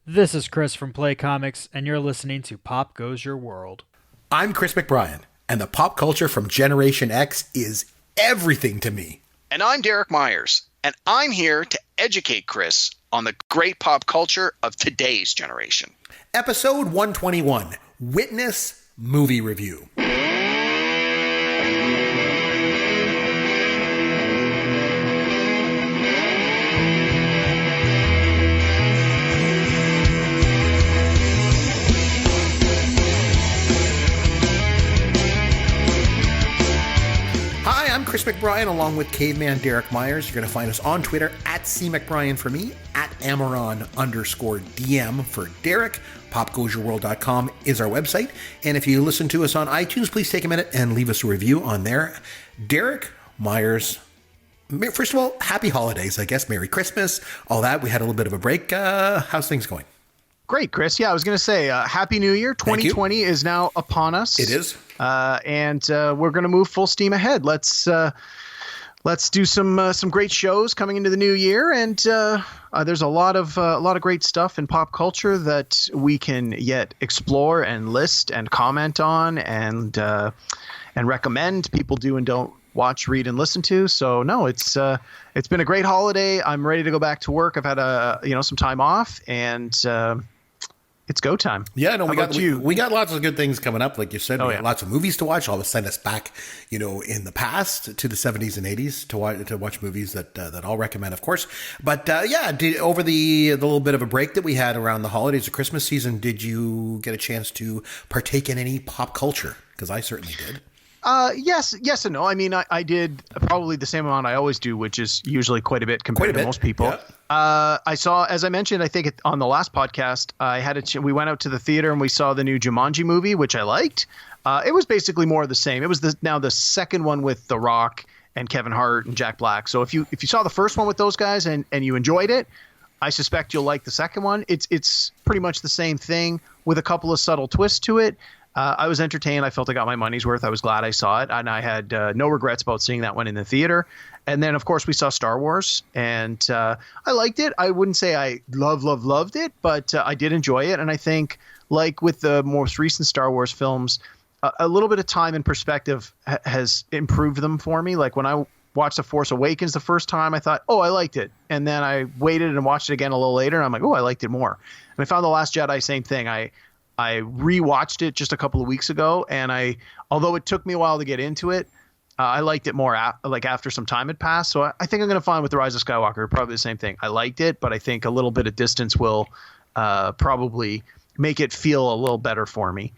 This is Chris from Play Comics, and you're listening to Pop Goes Your World. I'm Chris McBrien, and the pop culture from Generation X is everything to me. And I'm Derek Myers, and I'm here to educate Chris on the great pop culture of today's generation. Episode 121, Witness Movie Review. I'm Chris McBrien, along with Caveman Derek Myers. You're going to find us on Twitter at CMcBrien for me, at Amaron_DM for Derek. PopGoesYourWorld.com is our website. And if you listen to us on iTunes, please take a minute and leave us a review on there. Derek Myers, first of all, happy holidays, I guess. Merry Christmas, all that. We had a little bit of a break. How's things going? Great, Chris. Yeah, I was going to say, Happy New Year. 2020 is now upon us. It is. And we're going to move full steam ahead. Let's do some great shows coming into the new year. And there's a lot of great stuff in pop culture that we can yet explore and list and comment on and recommend people do and don't watch, read, and listen to. So no, it's been a great holiday. I'm ready to go back to work. I've had some time off, and it's go time. Yeah, no, we got lots of good things coming up. Like you said, we got lots of movies to watch. All to send us back, in the past to the 70s and 80s to watch movies that I'll recommend, of course. But over the little bit of a break that we had around the holidays, the Christmas season, did you get a chance to partake in any pop culture? Because I certainly did. Yes and no. I mean, I did probably the same amount I always do, which is usually quite a bit compared to most people. Yeah. I saw, as I mentioned, I think on the last podcast, we went out to the theater and we saw the new Jumanji movie, which I liked. It was basically more of the same. It was now the second one with The Rock and Kevin Hart and Jack Black. So if you saw the first one with those guys and you enjoyed it, I suspect you'll like the second one. It's pretty much the same thing with a couple of subtle twists to it. I was entertained. I felt I got my money's worth. I was glad I saw it, and I had no regrets about seeing that one in the theater. And then, of course, we saw Star Wars, and I liked it. I wouldn't say I loved it, but I did enjoy it. And I think, like with the most recent Star Wars films, a little bit of time and perspective has improved them for me. Like when I watched The Force Awakens the first time, I thought, oh, I liked it. And then I waited and watched it again a little later, and I'm like, oh, I liked it more. And I found The Last Jedi, same thing. I rewatched it just a couple of weeks ago, and although it took me a while to get into it, I liked it more after some time had passed. So I think I'm going to find with The Rise of Skywalker probably the same thing. I liked it, but I think a little bit of distance will probably make it feel a little better for me.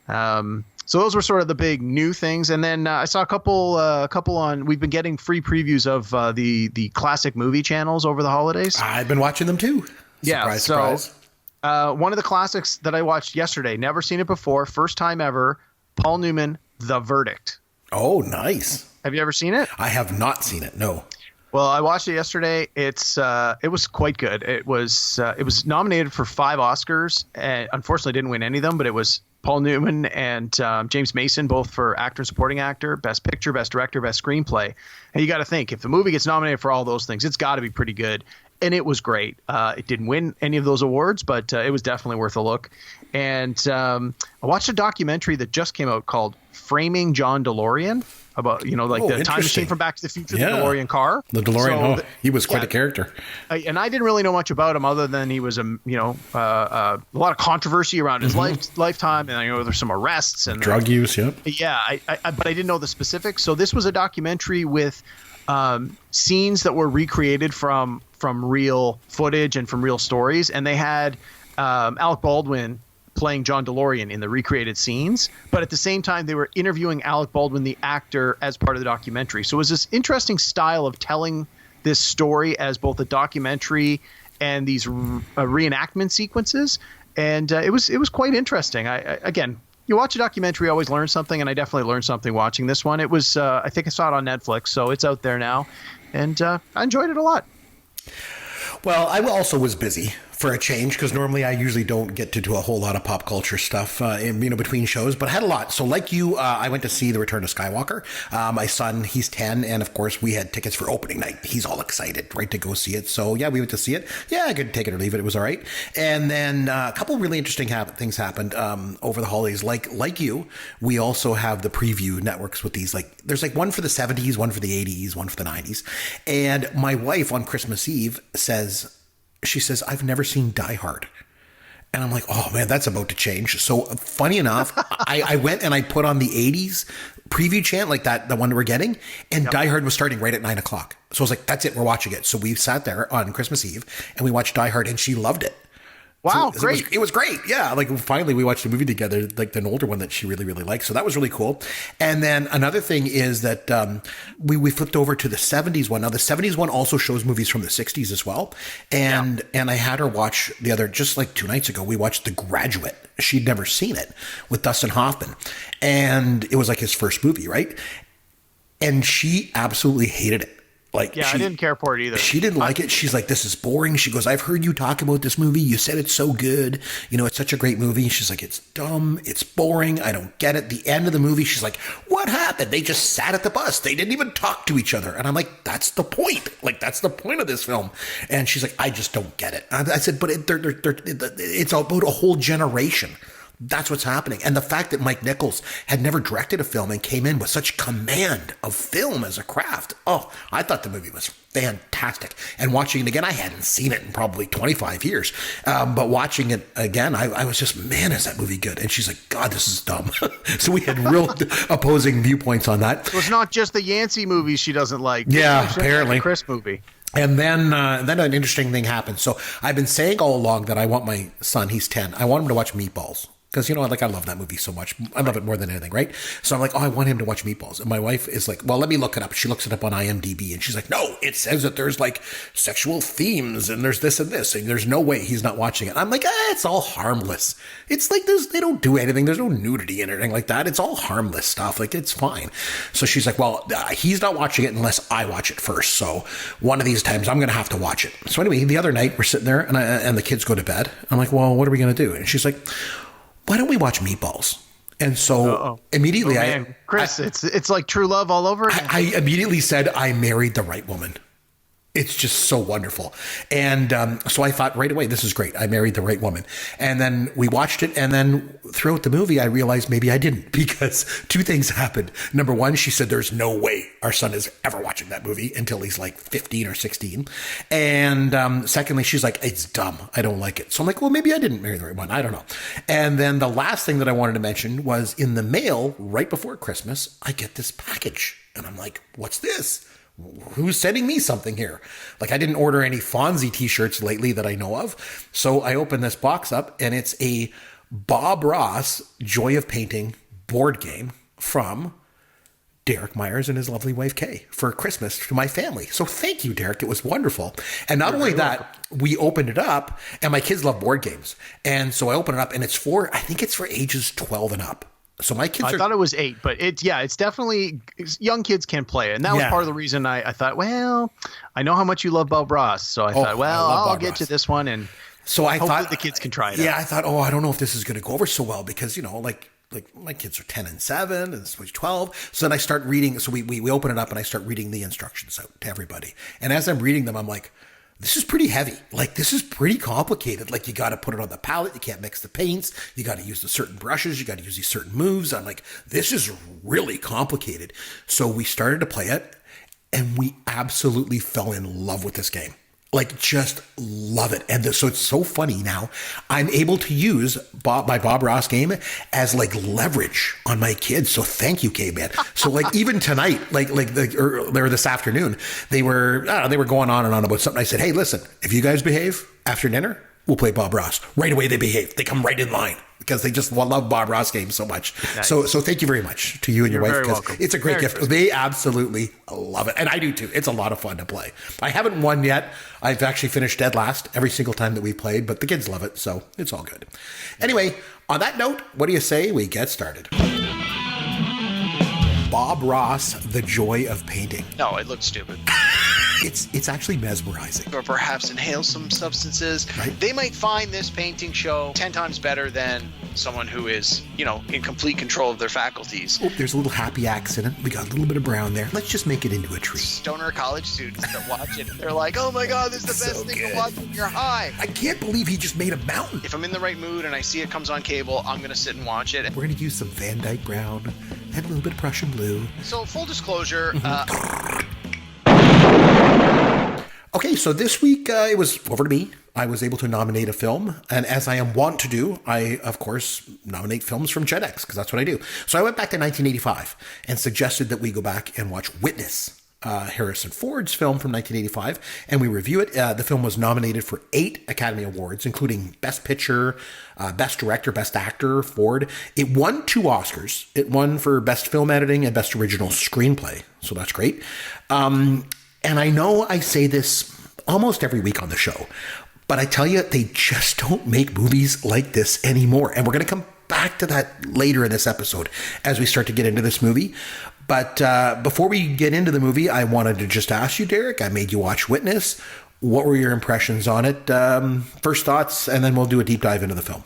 So those were sort of the big new things, and then I saw a couple on. We've been getting free previews of the classic movie channels over the holidays. I've been watching them too. Surprise. One of the classics that I watched yesterday, never seen it before, first time ever, Paul Newman, The Verdict. Oh, nice. Have you ever seen it? I have not seen it, no. Well, I watched it yesterday. It was quite good. It was nominated for 5 Oscars, and unfortunately didn't win any of them, but it was Paul Newman and James Mason, both for actor and supporting actor, best picture, best director, best screenplay. And you got to think, if the movie gets nominated for all those things, it's got to be pretty good. And it was great. It didn't win any of those awards, but it was definitely worth a look. And I watched a documentary that just came out called Framing John DeLorean, about the time machine from Back to the Future, the DeLorean car. The DeLorean, he was quite a character. And I didn't really know much about him other than he was a lot of controversy around his lifetime, and there's some arrests and drug use. Yep. Yeah, but I didn't know the specifics. So this was a documentary with scenes that were recreated from real footage and from real stories, and they had Alec Baldwin playing John DeLorean in the recreated scenes, but at the same time they were interviewing Alec Baldwin, the actor, as part of the documentary. So it was this interesting style of telling this story as both a documentary and these reenactment sequences, and it was quite interesting. Again, you watch a documentary, you always learn something, and I definitely learned something watching this one. It was I think I saw it on Netflix, so it's out there now, and I enjoyed it a lot. Well, I also was busy for a change, because normally I usually don't get to do a whole lot of pop culture stuff between shows, but I had a lot. So like you, I went to see The Return of Skywalker. My son, he's 10, and of course we had tickets for opening night. He's all excited, right, to go see it. So yeah, we went to see it. Yeah, I could take it or leave it. It was all right. And then a couple really interesting things happened over the holidays. Like you, we also have the preview networks with these. Like there's like one for the 70s, one for the 80s, one for the 90s. And my wife on Christmas Eve says, I've never seen Die Hard. And I'm like, oh man, that's about to change. So funny enough, I went and I put on the 80s preview chant, like the one that we're getting, and Die Hard was starting right at 9:00. So I was like, that's it, we're watching it. So we sat there on Christmas Eve and we watched Die Hard, and she loved it. Wow, so great. It was great. Yeah. Like finally we watched a movie together, like an older one that she really, really liked. So that was really cool. And then another thing is that we flipped over to the 70s one. Now the 70s one also shows movies from the 60s as well. And I had her watch just like 2 nights ago, we watched The Graduate. She'd never seen it, with Dustin Hoffman. And it was like his first movie, right? And she absolutely hated it. I didn't care for it either. She didn't like it. She's like, this is boring. She goes, I've heard you talk about this movie. You said it's so good. It's such a great movie. She's like, it's dumb. It's boring. I don't get it. The end of the movie, she's like, what happened? They just sat at the bus. They didn't even talk to each other. And I'm like, that's the point. Like, that's the point of this film. And she's like, I just don't get it. I said, but it's about a whole generation. That's what's happening. And the fact that Mike Nichols had never directed a film and came in with such command of film as a craft. Oh, I thought the movie was fantastic. And watching it again, I hadn't seen it in probably 25 years. But watching it again, I was just, man, is that movie good? And she's like, God, this is dumb. So we had real opposing viewpoints on that. So it's not just the Yancey movies she doesn't like. Yeah, apparently. The Chris movie. And then an interesting thing happened. So I've been saying all along that I want my son, he's 10, I want him to watch Meatballs. Because, I love that movie so much. I love it more than anything, right? So I'm like, I want him to watch Meatballs. And my wife is like, well, let me look it up. She looks it up on IMDb, and she's like, no, it says that there's like sexual themes and there's this and this, and there's no way he's not watching it. I'm like, it's all harmless. It's like they don't do anything. There's no nudity and anything like that. It's all harmless stuff. Like, it's fine. So she's like, well, he's not watching it unless I watch it first. So one of these times I'm going to have to watch it. So anyway, the other night we're sitting there and the kids go to bed. I'm like, well, what are we going to do? And she's like, why don't we watch Meatballs? And so immediately Chris, it's like true love all over again. I immediately said, I married the right woman. It's just so wonderful. And so I thought right away, this is great. I married the right woman. And then we watched it. And then throughout the movie, I realized maybe I didn't, because 2 things happened. Number one, she said, there's no way our son is ever watching that movie until he's like 15 or 16. And secondly, she's like, it's dumb. I don't like it. So I'm like, well, maybe I didn't marry the right one. I don't know. And then the last thing that I wanted to mention was in the mail right before Christmas, I get this package. And I'm like, what's this? Who's sending me something here? Like, I didn't order any Fonzie t-shirts lately that I know of. So I opened this box up, and it's a Bob Ross Joy of Painting board game from Derek Myers and his lovely wife, Kay, for Christmas to my family. So thank you, Derek. It was wonderful. And not only that, we opened it up, and my kids love board games. And so I opened it up, and I think it's for ages 12 and up. So my kids I thought it was 8, but it's definitely young kids can play it. And that was part of the reason I thought, well, I know how much you love Bob Ross. So I thought, well, I'll get to this one. And so I thought the kids can try it out. I thought, I don't know if this is going to go over so well, because, like my kids are 10 and 7 and Switch 12. So then I start reading. So we open it up and I start reading the instructions out to everybody. And as I'm reading them, I'm like, this is pretty heavy. Like, this is pretty complicated. Like, you got to put it on the palette. You can't mix the paints. You got to use the certain brushes. You got to use these certain moves. I'm like, this is really complicated. So we started to play it, and we absolutely fell in love with this game. Like, just love it. And so it's so funny now. I'm able to use my Bob Ross game as like leverage on my kids. So thank you, K-Man. So like even tonight, or this afternoon, they were going on and on about something. I said, hey, listen, if you guys behave after dinner, we'll play Bob Ross. Right away they behave. They come right in line, because they just love Bob Ross games so much. Nice. So thank you very much to you and your wife, because it's a great gift. They absolutely love it. And I do too. It's a lot of fun to play. I haven't won yet. I've actually finished dead last every single time that we've played, but the kids love it, so it's all good. Anyway, on that note, what do you say we get started? Bob Ross, The Joy of Painting. No, it looks stupid. It's actually mesmerizing. Or perhaps inhale some substances. Right. They might find this painting show 10 times better than someone who is, in complete control of their faculties. Oh, there's a little happy accident. We got a little bit of brown there. Let's just make it into a tree. Stoner college students that watch it, they're like, oh my God, this is the best thing to watch when you're high. I can't believe he just made a mountain. If I'm in the right mood and I see it comes on cable, I'm going to sit and watch it. We're going to use some Van Dyke brown and a little bit of Prussian blue. So full disclosure, Okay, so this week it was over to me. I was able to nominate a film, and as I am wont to do, I, of course, nominate films from Gen X, because that's what I do. So I went back to 1985 and suggested that we go back and watch Witness, Harrison Ford's film from 1985, and we review it. The film was nominated for 8 Academy Awards, including Best Picture, Best Director, Best Actor, Ford. It won 2 Oscars. It won for Best Film Editing and Best Original Screenplay, so that's great. And I know I say this almost every week on the show, but I tell you, they just don't make movies like this anymore. And we're going to come back to that later in this episode as we start to get into this movie. But before we get into the movie, I wanted to just ask you, Derek, I made you watch Witness. What were your impressions on it? First thoughts, and then we'll do a deep dive into the film.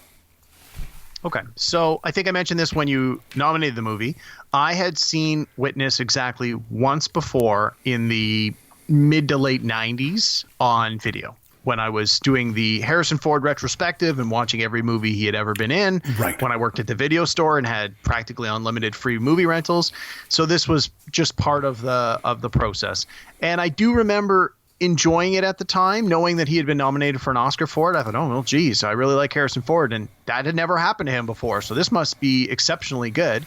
Okay. So I think I mentioned this when you nominated the movie. I had seen Witness exactly once before in the mid to late 90s on video when I was doing the Harrison Ford retrospective and watching every movie he had ever been in. Right. When I worked at the video store and had practically unlimited free movie rentals. So this was just part of the process. And I do remember enjoying it at the time, knowing that he had been nominated for an Oscar for it. I thought, oh, well, geez, I really like Harrison Ford. And that had never happened to him before. So this must be exceptionally good.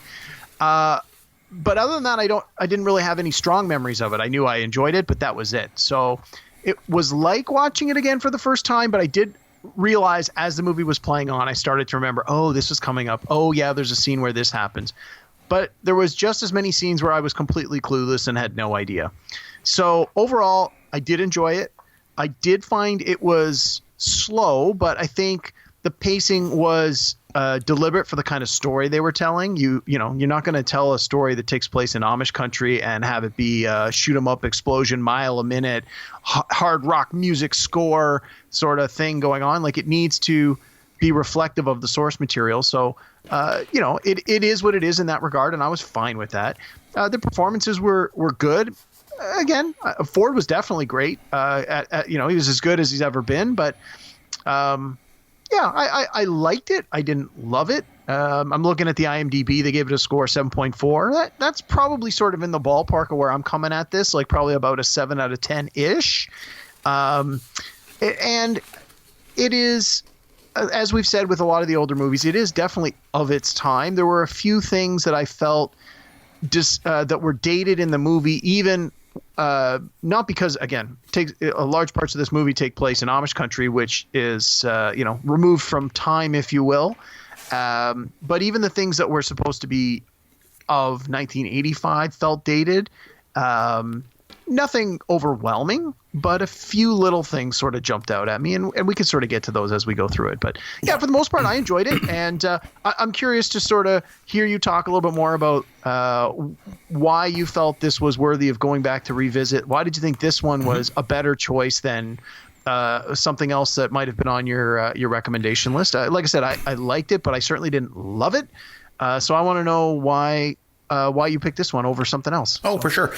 But other than that, I didn't really have any strong memories of it. I knew I enjoyed it, but that was it. So it was like watching it again for the first time, but I did realize as the movie was playing on, I started to remember, oh, this is coming up. Oh, yeah, there's a scene where this happens. But there was just as many scenes where I was completely clueless and had no idea. So overall, I did enjoy it. I did find it was slow, but I think the pacing was deliberate for the kind of story they were telling. You're not going to tell a story that takes place in Amish country and have it be shoot 'em up explosion, mile a minute, hard rock music score sort of thing going on. Like, it needs to be reflective of the source material. So, it is what it is in that regard, and I was fine with that. The performances were good. Again, Ford was definitely great. He was as good as he's ever been, but yeah, I liked it. I didn't love it. I'm looking at the IMDb. They gave it a score of 7.4. That's probably sort of in the ballpark of where I'm coming at this, like probably about a 7 out of 10-ish. And it is, as we've said with a lot of the older movies, it is definitely of its time. There were a few things that I felt that were dated in the movie, even not because, again, large parts of this movie take place in Amish country, which is, removed from time, if you will. But even the things that were supposed to be of 1985 felt dated. Nothing overwhelming, but a few little things sort of jumped out at me, and we can sort of get to those as we go through it. But yeah, for the most part, I enjoyed it, and I'm curious to sort of hear you talk a little bit more about why you felt this was worthy of going back to revisit. Why did you think this one was a better choice than something else that might have been on your recommendation list? Like I said, I liked it, but I certainly didn't love it. So I want to know why you picked this one over something else. Oh, for sure.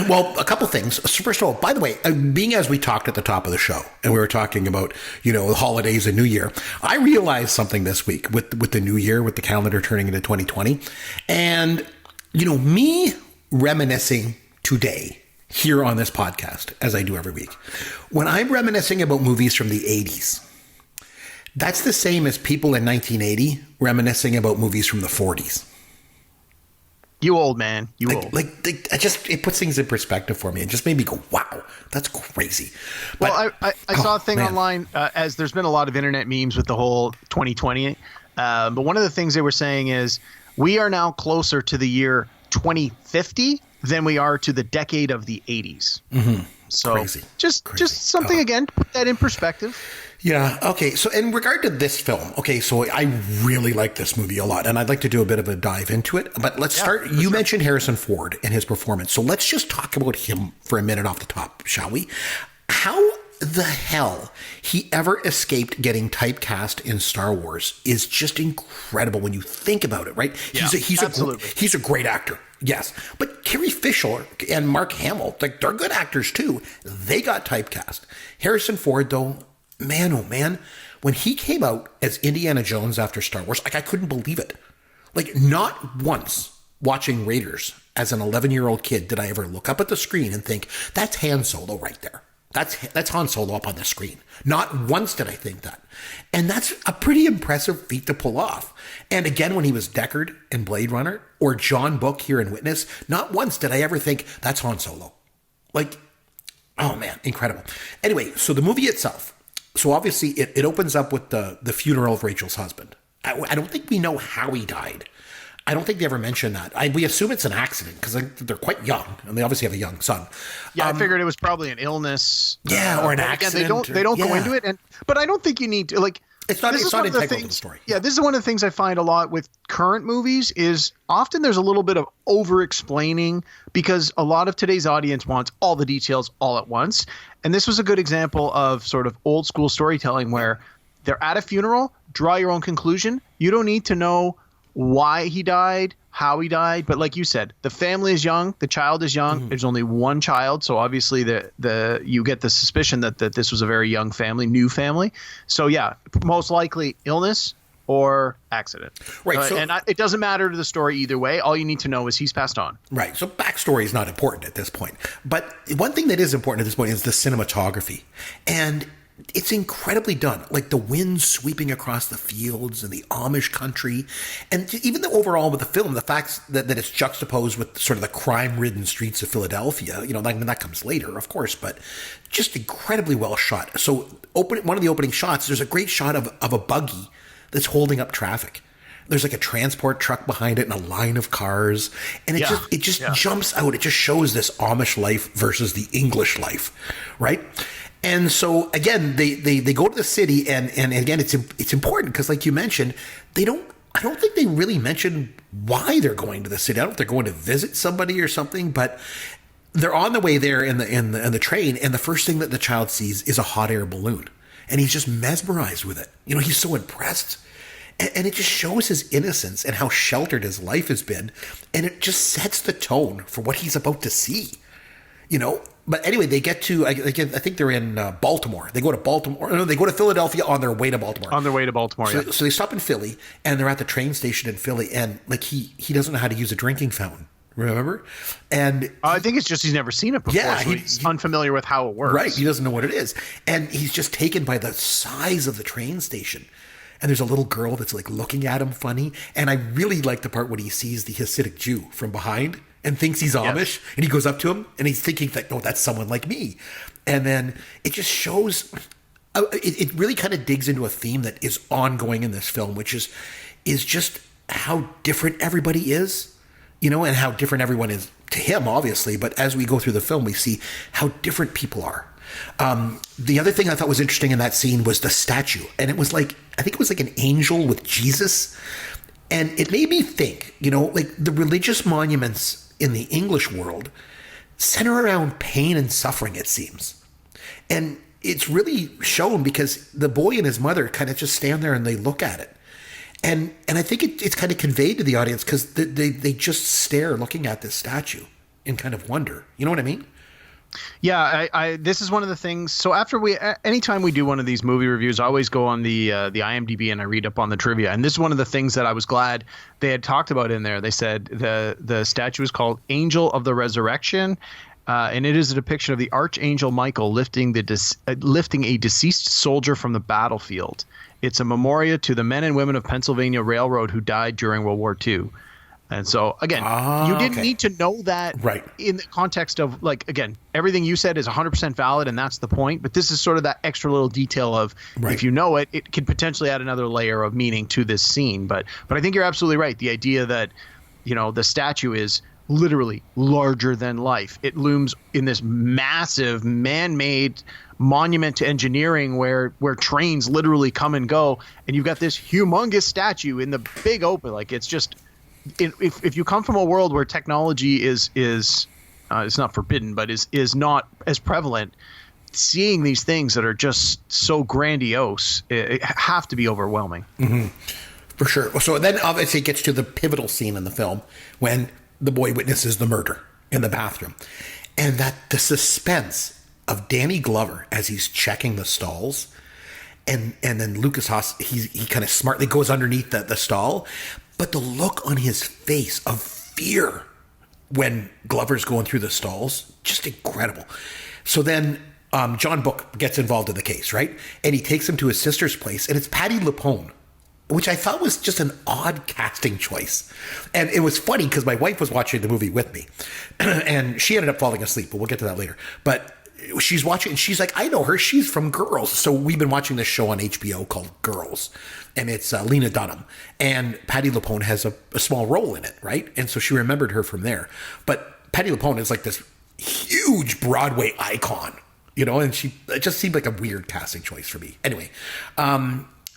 Well, a couple things. So first of all, by the way, being as we talked at the top of the show, and we were talking about, the holidays and New Year, I realized something this week with the New Year, with the calendar turning into 2020. And, me reminiscing today here on this podcast, as I do every week, when I'm reminiscing about movies from the 80s, that's the same as people in 1980 reminiscing about movies from the 40s. You old man. Old. It puts things in perspective for me. It just made me go, wow, that's crazy. But, well, I saw a thing online, as there's been a lot of internet memes with the whole 2020. But one of the things they were saying is we are now closer to the year 2050 than we are to the decade of the 80s. Mm-hmm. So crazy. Just something, again, to put that in perspective. Yeah. Okay. So in regard to this film, okay, so I really like this movie a lot, and I'd like to do a bit of a dive into it. But let's start. You mentioned Harrison Ford and his performance. So let's just talk about him for a minute off the top, shall we? How the hell he ever escaped getting typecast in Star Wars is just incredible when you think about it, right? Yeah, he's a great actor. Yes. But Carrie Fisher and Mark Hamill, like, they're good actors too. They got typecast. Harrison Ford, though, man, oh man, when he came out as Indiana Jones after Star Wars, like, I couldn't believe it. Like, not once watching Raiders as an 11-year-old kid did I ever look up at the screen and think, that's Han Solo right there. That's Han Solo up on the screen. Not once did I think that. And that's a pretty impressive feat to pull off. And again, when he was Deckard in Blade Runner or John Book here in Witness, not once did I ever think that's Han Solo. Like, oh man, incredible. Anyway, so the movie itself. So obviously it opens up with the funeral of Rachel's husband. I don't think we know how he died. I don't think they ever mention that. We assume it's an accident because they're quite young, and they obviously have a young son. Yeah, I figured it was probably an illness. Yeah, or an accident. Again, they don't go into it, but I don't think you need to, like. It's not integral to the story. Yeah, this is one of the things I find a lot with current movies is often there's a little bit of over-explaining because a lot of today's audience wants all the details all at once. And this was a good example of sort of old school storytelling where they're at a funeral, draw your own conclusion. You don't need to know why he died, how he died, but like you said, the family is young, the child is young. Mm-hmm. There's only one child, so obviously you get the suspicion that this was a very young family, new family. So yeah, most likely illness or accident. Right. It doesn't matter to the story either way. All you need to know is he's passed on. Right. So backstory is not important at this point. But one thing that is important at this point is the cinematography. And it's incredibly done. Like the wind sweeping across the fields and the Amish country. And even the overall with the film, the fact that it's juxtaposed with sort of the crime-ridden streets of Philadelphia, that comes later, of course, but just incredibly well shot. So one of the opening shots, there's a great shot of a buggy that's holding up traffic. There's like a transport truck behind it and a line of cars. And it just jumps out. It just shows this Amish life versus the English life, right? And so again, they go to the city, and again, it's important because, like you mentioned, I don't think they really mention why they're going to the city. I don't know if they're going to visit somebody or something, but they're on the way there in the train, and the first thing that the child sees is a hot air balloon, and he's just mesmerized with it. He's so impressed. And it just shows his innocence and how sheltered his life has been, and it just sets the tone for what he's about to see. But anyway, they get to, I think they're in Baltimore. They go to Baltimore. No, they go to Philadelphia on their way to Baltimore. On their way to Baltimore, yeah. So they stop in Philly, and they're at the train station in Philly, and like he doesn't know how to use a drinking fountain. Remember? And I think it's just he's never seen it before. Yeah, so he's unfamiliar with how it works. Right, he doesn't know what it is, and he's just taken by the size of the train station. And there's a little girl that's like looking at him funny, and I really like the part when he sees the Hasidic Jew from behind and thinks he's Amish, and he goes up to him, and he's thinking that, no, that's someone like me. And then it just shows, it really kind of digs into a theme that is ongoing in this film, which is just how different everybody is, and how different everyone is to him, obviously. But as we go through the film, we see how different people are. The other thing I thought was interesting in that scene was the statue, and I think it was like an angel with Jesus. And it made me think, like the religious monuments in the English world center around pain and suffering, it seems. And it's really shown because the boy and his mother kind of just stand there and they look at it. And I think it's kind of conveyed to the audience because they just stare looking at this statue in kind of wonder. You know what I mean? Yeah, this is one of the things. So anytime we do one of these movie reviews, I always go on the IMDb and I read up on the trivia. And this is one of the things that I was glad they had talked about in there. They said the statue is called Angel of the Resurrection, and it is a depiction of the Archangel Michael lifting a deceased soldier from the battlefield. It's a memorial to the men and women of Pennsylvania Railroad who died during World War II. And so, again, you didn't need to know that in the context of, like, again, everything you said is 100% valid, and that's the point. But this is sort of that extra little detail of if you know it, it can potentially add another layer of meaning to this scene. But I think you're absolutely right. The idea that, the statue is literally larger than life. It looms in this massive man-made monument to engineering where trains literally come and go, and you've got this humongous statue in the big open. Like, it's just, if you come from a world where technology is it's not forbidden, but is not as prevalent, seeing these things that are just so grandiose, it have to be overwhelming. Mm-hmm. For sure. So then obviously it gets to the pivotal scene in the film when the boy witnesses the murder in the bathroom, and that the suspense of Danny Glover as he's checking the stalls, and then Lucas Haas, he kind of smartly goes underneath the stall, but the look on his face of fear when Glover's going through the stalls, just incredible. So then John Book gets involved in the case, right? And he takes him to his sister's place, and it's Patti LuPone, which I thought was just an odd casting choice. And it was funny because my wife was watching the movie with me, and she ended up falling asleep, but we'll get to that later. But she's watching, and she's like, I know her. She's from Girls. So we've been watching this show on HBO called Girls, and it's Lena Dunham. And Patti LuPone has a small role in it, right? And so she remembered her from there. But Patti LuPone is like this huge Broadway icon, you know, and it just seemed like a weird casting choice for me. Anyway,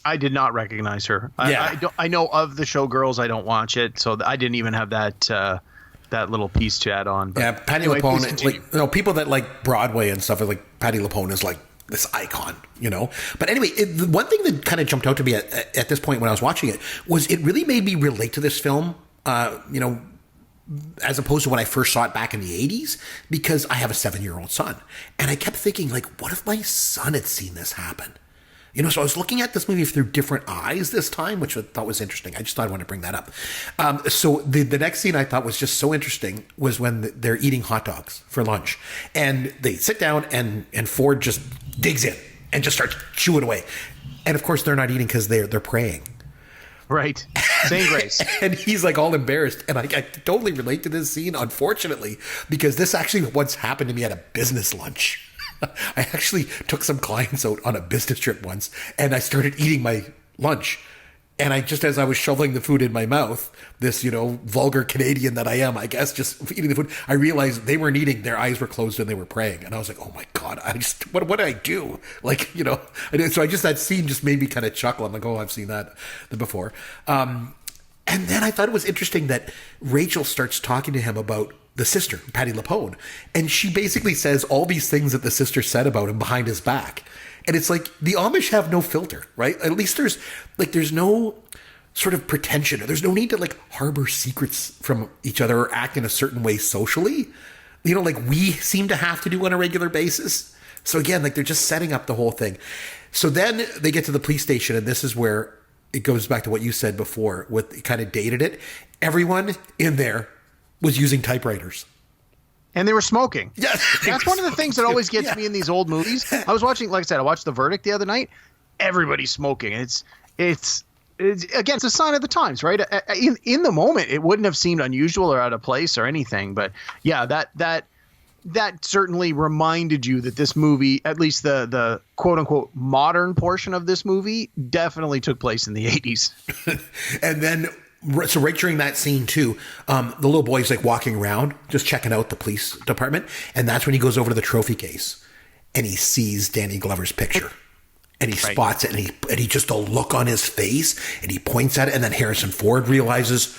I did not recognize her. Yeah. I know of the show Girls. I don't watch it, so I didn't even have that little piece to add on. But yeah, Patti anyway, LuPone, like, you know, people that like Broadway and stuff, like Patti LuPone is like this icon, you know. But anyway, the one thing that kind of jumped out to me at this point when I was watching it was it really made me relate to this film, you know, as opposed to when I first saw it back in the 80s, because I have a 7-year-old son. And I kept thinking, like, what if my son had seen this happen? You know, so I was looking at this movie through different eyes this time, which I thought was interesting. I just thought I wanted to bring that up. So the next scene I thought was just so interesting was when they're eating hot dogs for lunch. And they sit down and Ford just digs in and just starts chewing away. And of course, they're not eating because they're praying. Right. Saying grace. And he's like all embarrassed. And I totally relate to this scene, unfortunately, because this actually once happened to me at a business lunch. I actually took some clients out on a business trip once, and I started eating my lunch. And as I was shoveling the food in my mouth, this, you know, vulgar Canadian that I am, I guess, just eating the food, I realized they weren't eating. Their eyes were closed and they were praying. And I was like, oh my God, what did I do? Like, you know, and so that scene just made me kind of chuckle. I'm like, oh, I've seen that before. And then I thought it was interesting that Rachel starts talking to him about the sister, Patti LuPone, and she basically says all these things that the sister said about him behind his back. And it's like the Amish have no filter, right? At least there's no sort of pretension, or there's no need to like harbor secrets from each other or act in a certain way socially, you know, like we seem to have to do on a regular basis. So again, like they're just setting up the whole thing. So then they get to the police station, and this is where it goes back to what you said before, with it kind of dated it. Everyone in there was using typewriters. And they were smoking. Yeah, that's one of the things that always gets me in these old movies. I was watching, like I said, I watched The Verdict the other night. Everybody's smoking. It's again, it's a sign of the times, right? In the moment, it wouldn't have seemed unusual or out of place or anything. But yeah, that certainly reminded you that this movie, at least the quote unquote modern portion of this movie, definitely took place in the 80s. And then, so right during that scene too, the little boy's like walking around, just checking out the police department. And that's when he goes over to the trophy case and he sees Danny Glover's picture, and he spots it, and he just, a look on his face, and he points at it. And then Harrison Ford realizes,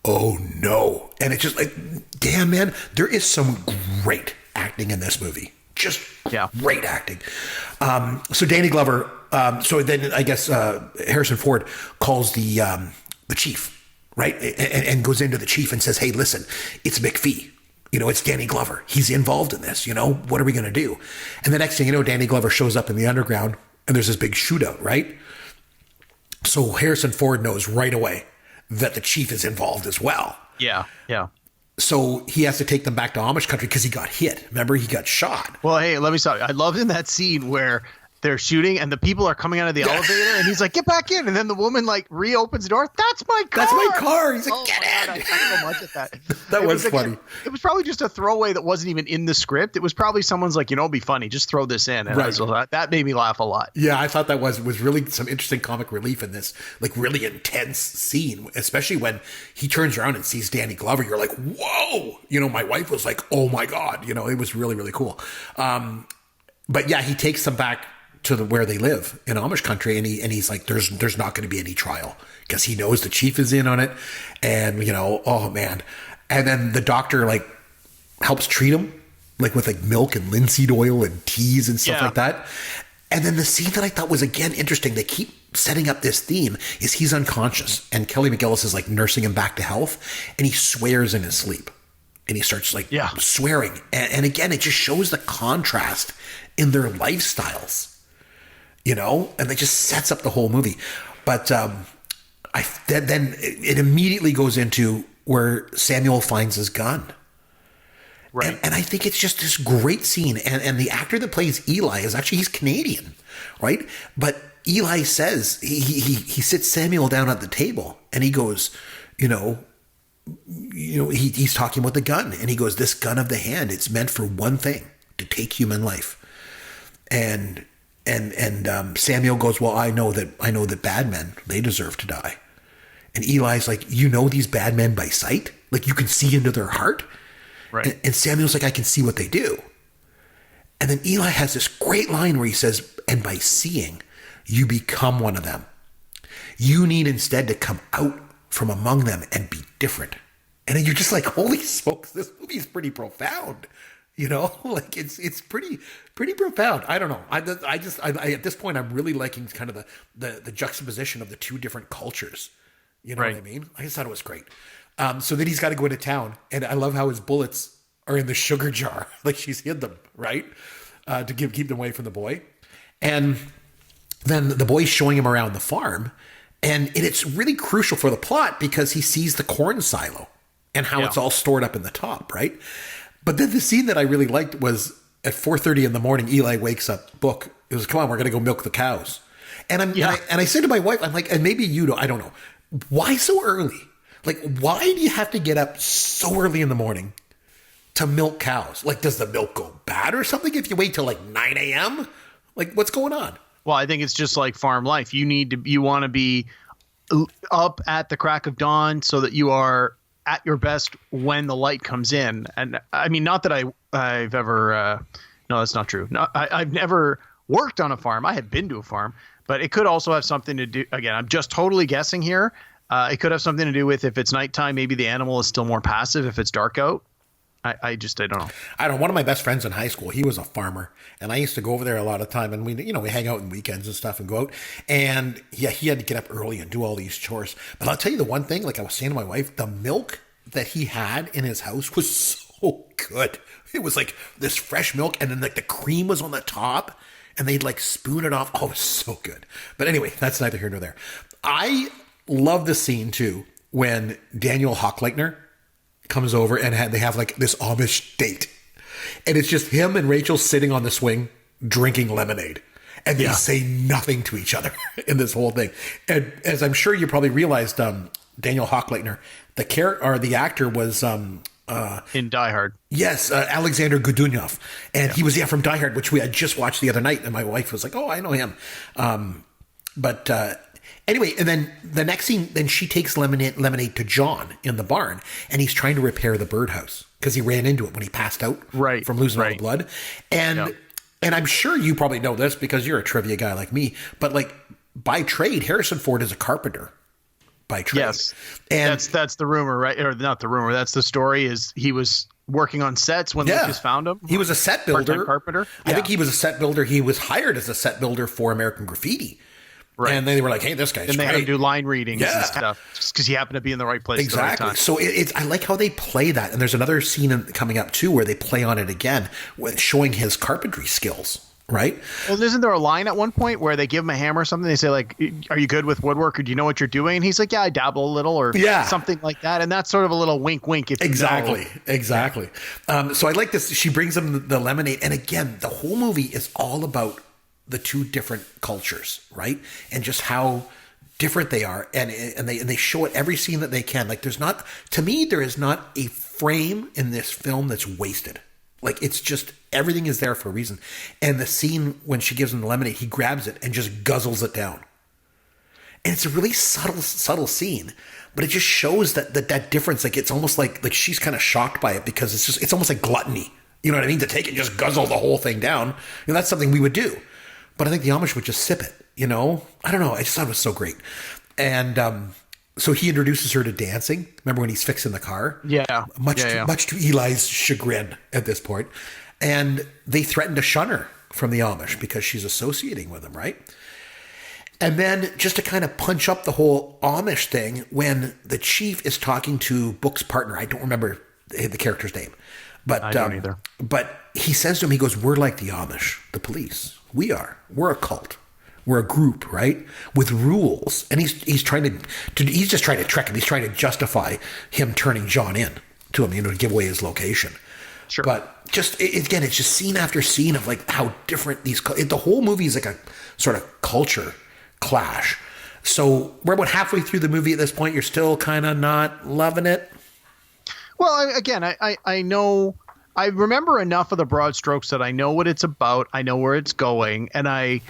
oh no. And it's just like, damn, man, there is some great acting in this movie. Just great acting. So Danny Glover, so then I guess Harrison Ford calls the chief, right? And goes into the chief and says, hey, listen, it's McPhee. You know, it's Danny Glover. He's involved in this. You know, what are we going to do? And the next thing you know, Danny Glover shows up in the underground, and there's this big shootout, right? So Harrison Ford knows right away that the chief is involved as well. Yeah, yeah. So he has to take them back to Amish country because he got hit. Remember, he got shot. Well, hey, let me stop you. I love in that scene where they're shooting and the people are coming out of the elevator and he's like, get back in. And then the woman like reopens the door. That's my car. That's my car. He's like, get in. God, I laughed so much at that. That was funny. It was probably just a throwaway that wasn't even in the script. It was probably someone's like, it'd be funny. Just throw this in. And that made me laugh a lot. Yeah, I thought that was really some interesting comic relief in this like really intense scene, especially when he turns around and sees Danny Glover. You're like, whoa. My wife was like, oh my God. It was really, really cool. But yeah, he takes them back to where they live in Amish country, and he's like, there's not going to be any trial because he knows the chief is in on it, and oh man, and then the doctor like helps treat him like with like milk and linseed oil and teas and stuff like that. And then the scene that I thought was again interesting, they keep setting up this theme, is he's unconscious and Kelly McGillis is like nursing him back to health, and he swears in his sleep. And he starts like swearing. And again, it just shows the contrast in their lifestyles, and it just sets up the whole movie. But then it immediately goes into where Samuel finds his gun. Right. And I think it's just this great scene. And the actor that plays Eli he's Canadian, right? But Eli says, he sits Samuel down at the table and he goes, he's talking about the gun, and he goes, this gun of the hand, it's meant for one thing, to take human life. And Samuel goes, well, I know that bad men, they deserve to die. And Eli's like, these bad men by sight? Like you can see into their heart? Right. And Samuel's like, I can see what they do. And then Eli has this great line where he says, and by seeing, you become one of them. You need instead to come out from among them and be different. And then you're just like, holy smokes, this movie is pretty profound. Like it's pretty profound. I don't know. I at this point, I'm really liking kind of the juxtaposition of the two different cultures. You know what I mean? I just thought it was great. So then he's got to go into town, and I love how his bullets are in the sugar jar, like she's hid them, right? To keep them away from the boy. And then the boy's showing him around the farm, and it's really crucial for the plot because he sees the corn silo and how it's all stored up in the top, right? But then the scene that I really liked was at 4:30 in the morning, Eli wakes up, Book. It was, come on, we're going to go milk the cows. And I said to my wife, I'm like, and maybe you don't, I don't know. Why so early? Like, why do you have to get up so early in the morning to milk cows? Like, does the milk go bad or something if you wait till like 9 a.m.? Like, what's going on? Well, I think it's just like farm life. You want to be up at the crack of dawn so that you are at your best when the light comes in. And I mean, not that I've ever, no, that's not true. No, I've never worked on a farm. I have been to a farm, but it could also have something to do, again, I'm just totally guessing here. It could have something to do with if it's nighttime, maybe the animal is still more passive if it's dark out. I don't know. I don't know. One of my best friends in high school, he was a farmer, and I used to go over there a lot of time, and we hang out on weekends and stuff and go out. And yeah, he had to get up early and do all these chores. But I'll tell you the one thing, like I was saying to my wife, the milk that he had in his house was so good. It was like this fresh milk, and then like the cream was on the top, and they'd like spoon it off. Oh, it was so good. But anyway, that's neither here nor there. I love the scene too when Daniel Hochleitner comes over and they have like this Amish date, and it's just him and Rachel sitting on the swing drinking lemonade, and they say nothing to each other in this whole thing. And as I'm sure you probably realized, Daniel Hochleitner, the actor was in Die Hard. Yes, Alexander Godunov, and he was from Die Hard, which we had just watched the other night, and my wife was like, "Oh, I know him." Anyway, and then the next scene, then she takes lemonade to John in the barn, and he's trying to repair the birdhouse because he ran into it when he passed out from losing all the blood. And I'm sure you probably know this because you're a trivia guy like me, but like by trade, Harrison Ford is a carpenter by trade. Yes, and that's the rumor, right? Or not the rumor. That's the story. Is he was working on sets when Lucas found him? He was a set builder, part-time carpenter. I think he was a set builder. He was hired as a set builder for American Graffiti. Right. And then they were like, hey, this guy's great. And they had him do line readings and stuff just because he happened to be in the right place at the right time. So I like how they play that. And there's another scene coming up, too, where they play on it again, with showing his carpentry skills, right? Well, isn't there a line at one point where they give him a hammer or something? They say, like, are you good with woodwork, or do you know what you're doing? And he's like, yeah, I dabble a little, or something like that. And that's sort of a little wink, if Exactly. So I like this. She brings him the lemonade. And again, the whole movie is all about the two different cultures, right? And just how different they are, and they show it every scene that they can. Like there is not a frame in this film that's wasted. Like it's just everything is there for a reason. And the scene when she gives him the lemonade, he grabs it and just guzzles it down. And it's a really subtle scene, but it just shows that difference. Like it's almost like she's kind of shocked by it because it's almost like gluttony. You know what I mean? To take and just guzzle the whole thing down. You know, that's something we would do. But I think the Amish would just sip it, you know? I don't know. I just thought it was so great. And so he introduces her to dancing. Remember when he's fixing the car? Yeah. Much to Eli's chagrin at this point. And they threaten to shun her from the Amish because she's associating with them, right? And then just to kind of punch up the whole Amish thing, when the chief is talking to Book's partner, I don't remember the character's name. But, I don't either. But he says to him, he goes, we're like the Amish, the police. We're a cult. We're a group, right? With rules. And he's just trying to trick him. He's trying to justify him turning John in to him, you know, to give away his location. Sure. But just, again, it's just scene after scene of like how different the whole movie is like a sort of culture clash. So we're about halfway through the movie at this point. You're still kind of not loving it. Well, I know, I remember enough of the broad strokes that I know what it's about. I know where it's going, and I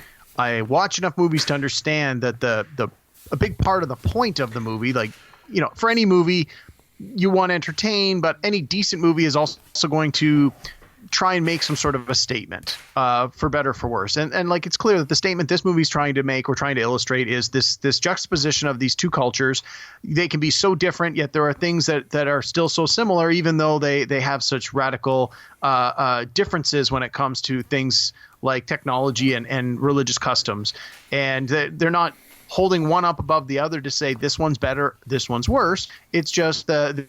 watch enough movies to understand that a big part of the point of the movie, like, you know, for any movie, you want to entertain, but any decent movie is also going to try and make some sort of a statement, for better or for worse. And like, it's clear that the statement this movie's trying to make or trying to illustrate is this juxtaposition of these two cultures. They can be so different, yet there are things that are still so similar, even though they have such radical differences when it comes to things like technology and religious customs. And they're not holding one up above the other to say this one's better, this one's worse. It's just the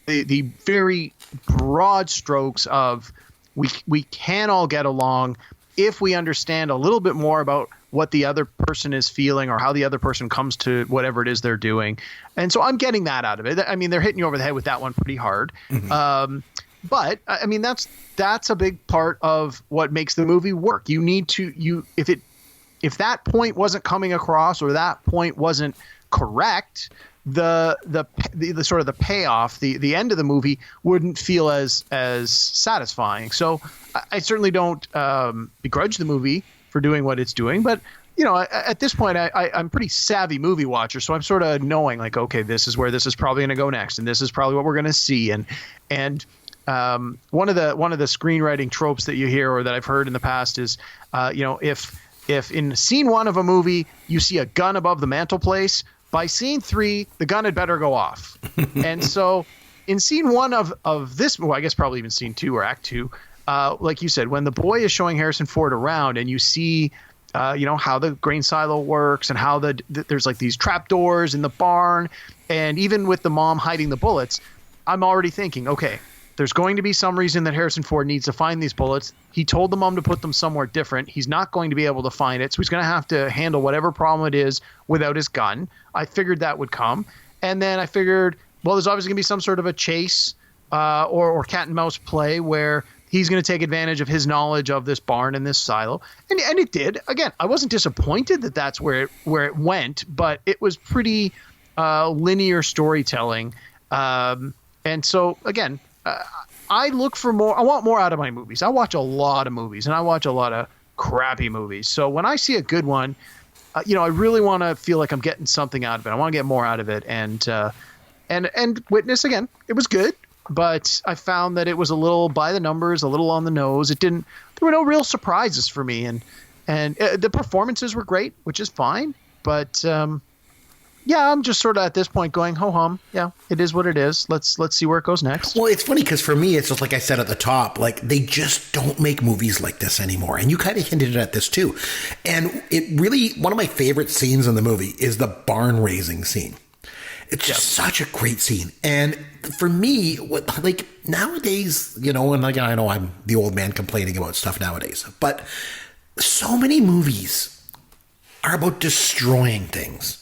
very broad strokes of we can all get along if we understand a little bit more about what the other person is feeling or how the other person comes to whatever it is they're doing. And so I'm getting that out of it. I mean, they're hitting you over the head with that one pretty hard. Mm-hmm. But I mean, that's a big part of what makes the movie work. You need to, if that point wasn't coming across or that point wasn't correct, the sort of the payoff, the end of the movie wouldn't feel as satisfying. So I certainly don't begrudge the movie for doing what it's doing, but you know, at this point, I'm a pretty savvy movie watcher, so I'm sort of knowing like, okay, this is where this is probably going to go next, and this is probably what we're going to see, and one of the screenwriting tropes that you hear or that I've heard in the past is, you know, if in scene 1 of a movie you see a gun above the mantelpiece, by scene 3 the gun had better go off. And so in scene 1 of this, well, I guess probably even scene 2 or act 2, like you said, when the boy is showing Harrison Ford around and you see you know, how the grain silo works and how there's like these trap doors in the barn, and even with the mom hiding the bullets, I'm already thinking, okay, there's going to be some reason that Harrison Ford needs to find these bullets. He told the mom to put them somewhere different. He's not going to be able to find it, so he's going to have to handle whatever problem it is without his gun. I figured that would come. And then I figured, well, there's obviously going to be some sort of a chase or cat and mouse play where he's going to take advantage of his knowledge of this barn and this silo. And it did. Again, I wasn't disappointed that that's where it went, but it was pretty linear storytelling. And so, again, I look for more. I want more out of my movies. I watch a lot of movies, and I watch a lot of crappy movies. So when I see a good one, you know, I really want to feel like I'm getting something out of it. I want to get more out of it. And Witness, again, it was good, but I found that it was a little by the numbers, a little on the nose. There were no real surprises for me, and the performances were great, which is fine. But yeah, I'm just sort of at this point going, ho hum. Yeah, it is what it is. Let's see where it goes next. Well, it's funny because for me, it's just like I said at the top, like they just don't make movies like this anymore. And you kind of hinted at this too. And it really, one of my favorite scenes in the movie is the barn raising scene. It's just such a great scene. And for me, like nowadays, you know, and like I know I'm the old man complaining about stuff nowadays, but so many movies are about destroying things.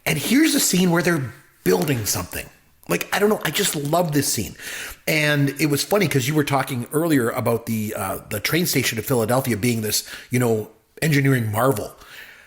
And here's a scene where they're building something. Like, I don't know. I just love this scene. And it was funny because you were talking earlier about the train station of Philadelphia being this, you know, engineering marvel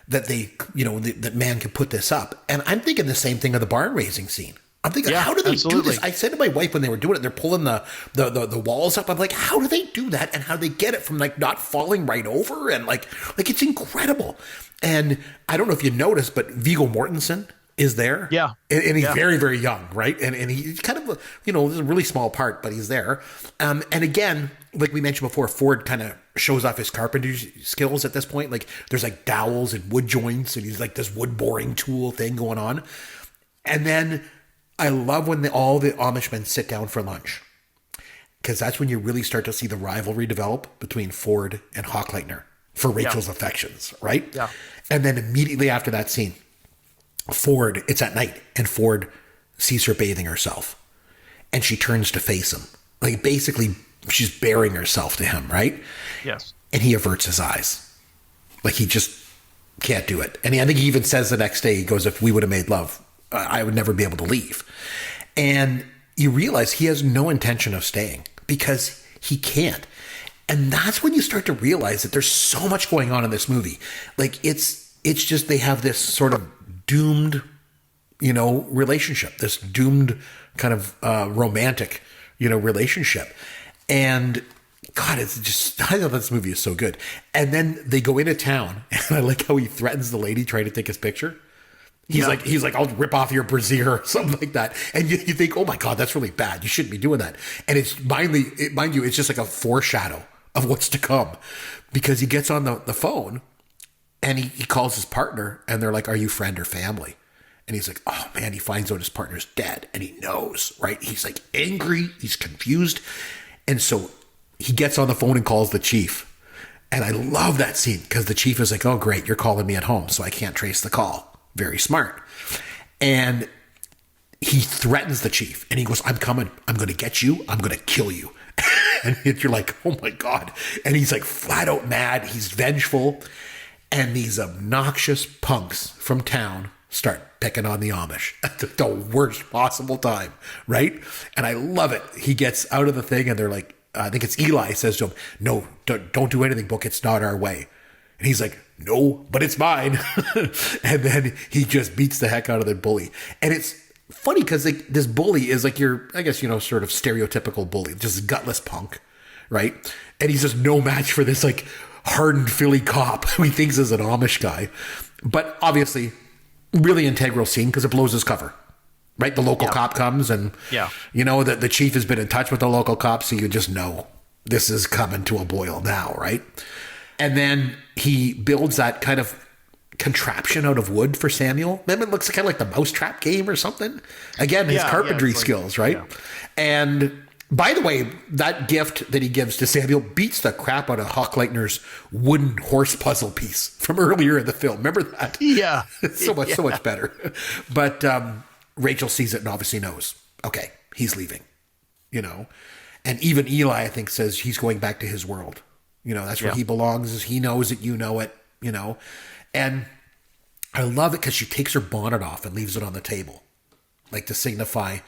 that that man can put this up. And I'm thinking the same thing of the barn raising scene. I'm thinking, how do they do this? I said to my wife when they were doing it, they're pulling the walls up. I'm like, how do they do that? And how do they get it from like not falling right over? And like it's incredible. And I don't know if you noticed, but Viggo Mortensen is there. Yeah. And he's very, very young, right? And he's kind of, this is a really small part, but he's there. And again, like we mentioned before, Ford kind of shows off his carpentry skills at this point. Like there's like dowels and wood joints, and he's like this wood boring tool thing going on. And then I love when all the Amish men sit down for lunch, because that's when you really start to see the rivalry develop between Ford and Hochleitner for Rachel's affections, right? Yeah. And then immediately after that scene, Ford, it's at night, and Ford sees her bathing herself, and she turns to face him. Like basically she's baring herself to him, right? Yes. And he averts his eyes. Like he just can't do it. And I think he even says the next day, he goes, if we would have made love, I would never be able to leave. And you realize he has no intention of staying because he can't. And that's when you start to realize that there's so much going on in this movie. Like it's just, they have this sort of doomed, relationship, this doomed kind of romantic, relationship. And God, it's just, I know this movie is so good. And then they go into town, and I like how he threatens the lady trying to take his picture. He's like, I'll rip off your brassiere or something like that. And you think, oh my God, that's really bad. You shouldn't be doing that. And it's mind you, it's just like a foreshadow of what's to come, because he gets on the phone and he calls his partner, and they're like, are you friend or family? And he's like, oh man, he finds out his partner's dead, and he knows, right? He's like angry, he's confused. And so he gets on the phone and calls the chief. And I love that scene, because the chief is like, oh great, you're calling me at home, so I can't trace the call. Very smart. And he threatens the chief, and he goes, I'm coming. I'm going to get you. I'm going to kill you. And you're like, oh my God. And he's like flat out mad. He's vengeful. And these obnoxious punks from town start picking on the Amish at the worst possible time, right? And I love it. He gets out of the thing, and they're like, I think it's Eli says to him, no, don't do anything, Book. It's not our way. And he's like, no, but it's mine. And then he just beats the heck out of the bully. And it's funny because like, this bully is like your, I guess, sort of stereotypical bully, just gutless punk, right? And he's just no match for this like hardened Philly cop who he thinks is an Amish guy. But obviously, really integral scene because it blows his cover, right? The local cop comes, and that the chief has been in touch with the local cop, so you just know this is coming to a boil now, right? And then he builds that kind of contraption out of wood for Samuel. Then it looks kind of like the mousetrap game or something. Again, his carpentry skills, right? Yeah. And by the way, that gift that he gives to Samuel beats the crap out of Hochleitner's wooden horse puzzle piece from earlier in the film. Remember that? Yeah. It's so much better. But Rachel sees it and obviously knows, okay, he's leaving, And even Eli, I think, says he's going back to his world. That's where he belongs. He knows it, it, And I love it because she takes her bonnet off and leaves it on the table, like to signify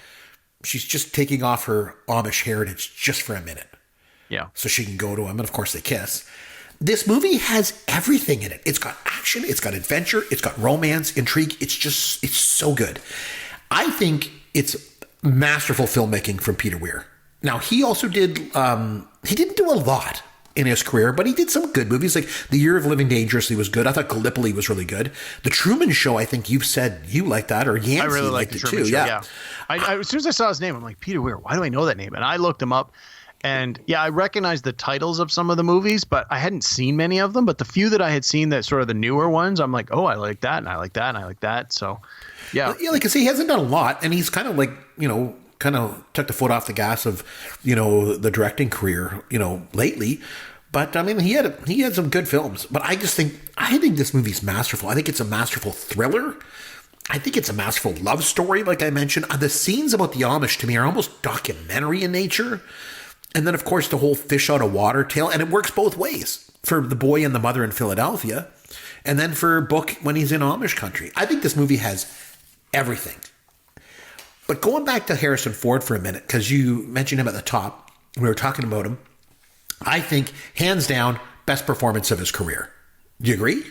she's just taking off her Amish heritage just for a minute. Yeah. So she can go to him, and of course they kiss. This movie has everything in it. It's got action, it's got adventure, it's got romance, intrigue. It's so good. I think it's masterful filmmaking from Peter Weir. Now, he also did, he didn't do a lot in his career, but he did some good movies. Like The Year of Living Dangerously was good. I thought Gallipoli was really good. The Truman Show, I think you've said you liked that, or Yancey I really liked the it Truman too. Show, Yeah. As soon as I saw his name, I'm like, Peter Weir, why do I know that name? And I looked him up, and I recognized the titles of some of the movies, but I hadn't seen many of them. But the few that I had seen, that sort of the newer ones, I'm like, oh, I like that, and I like that, and I like that. So, yeah. Yeah, like I say, he hasn't done a lot, and he's kind of like, kind of took the foot off the gas of, the directing career, lately. But I mean, he had some good films. But I think this movie's masterful. I think it's a masterful thriller. I think it's a masterful love story, like I mentioned. The scenes about the Amish to me are almost documentary in nature. And then, of course, the whole fish out of water tale. And it works both ways for the boy and the mother in Philadelphia. And then for Book when he's in Amish country. I think this movie has everything. But going back to Harrison Ford for a minute, because you mentioned him at the top, we were talking about him. I think, hands down, best performance of his career. Do you agree?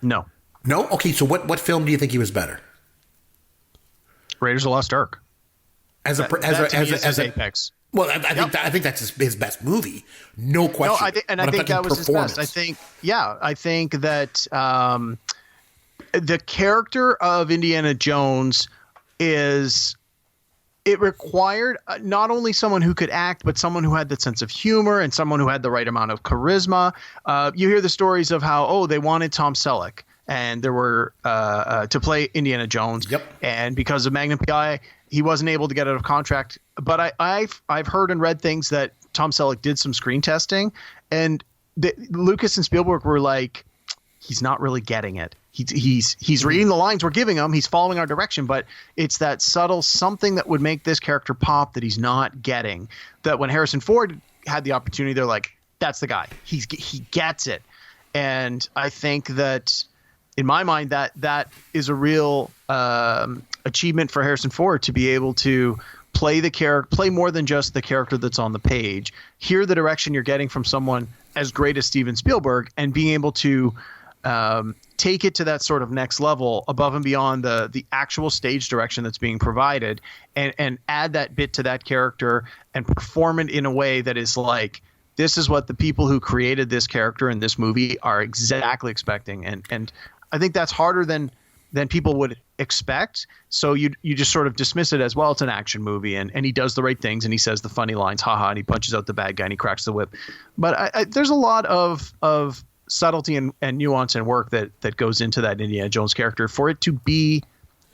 No. No? Okay, so what film do you think he was better? Raiders of the Lost Ark. As Apex. Well, I think that's his best movie, no question. No, I think that was his best. I think that the character of Indiana Jones required not only someone who could act, but someone who had that sense of humor and someone who had the right amount of charisma. You hear the stories of how they wanted Tom Selleck and there were to play Indiana Jones. Yep. And because of Magnum PI, he wasn't able to get out of contract. But I've heard and read things that Tom Selleck did some screen testing, and Lucas and Spielberg were like, he's not really getting it. He's reading the lines we're giving him. He's following our direction, but it's that subtle something that would make this character pop that he's not getting. That when Harrison Ford had the opportunity, they're like, that's the guy. He gets it. And I think that in my mind, that is a real achievement for Harrison Ford to be able to play more than just the character that's on the page, hear the direction you're getting from someone as great as Steven Spielberg, and being able to take it to that sort of next level above and beyond the actual stage direction that's being provided, and add that bit to that character and perform it in a way that is like, this is what the people who created this character in this movie are exactly expecting. And I think that's harder than people would expect. So you just sort of dismiss it as, well, it's an action movie, and he does the right things, and he says the funny lines, haha, and he punches out the bad guy and he cracks the whip. But there's a lot of subtlety and nuance and work that goes into that Indiana Jones character for it to be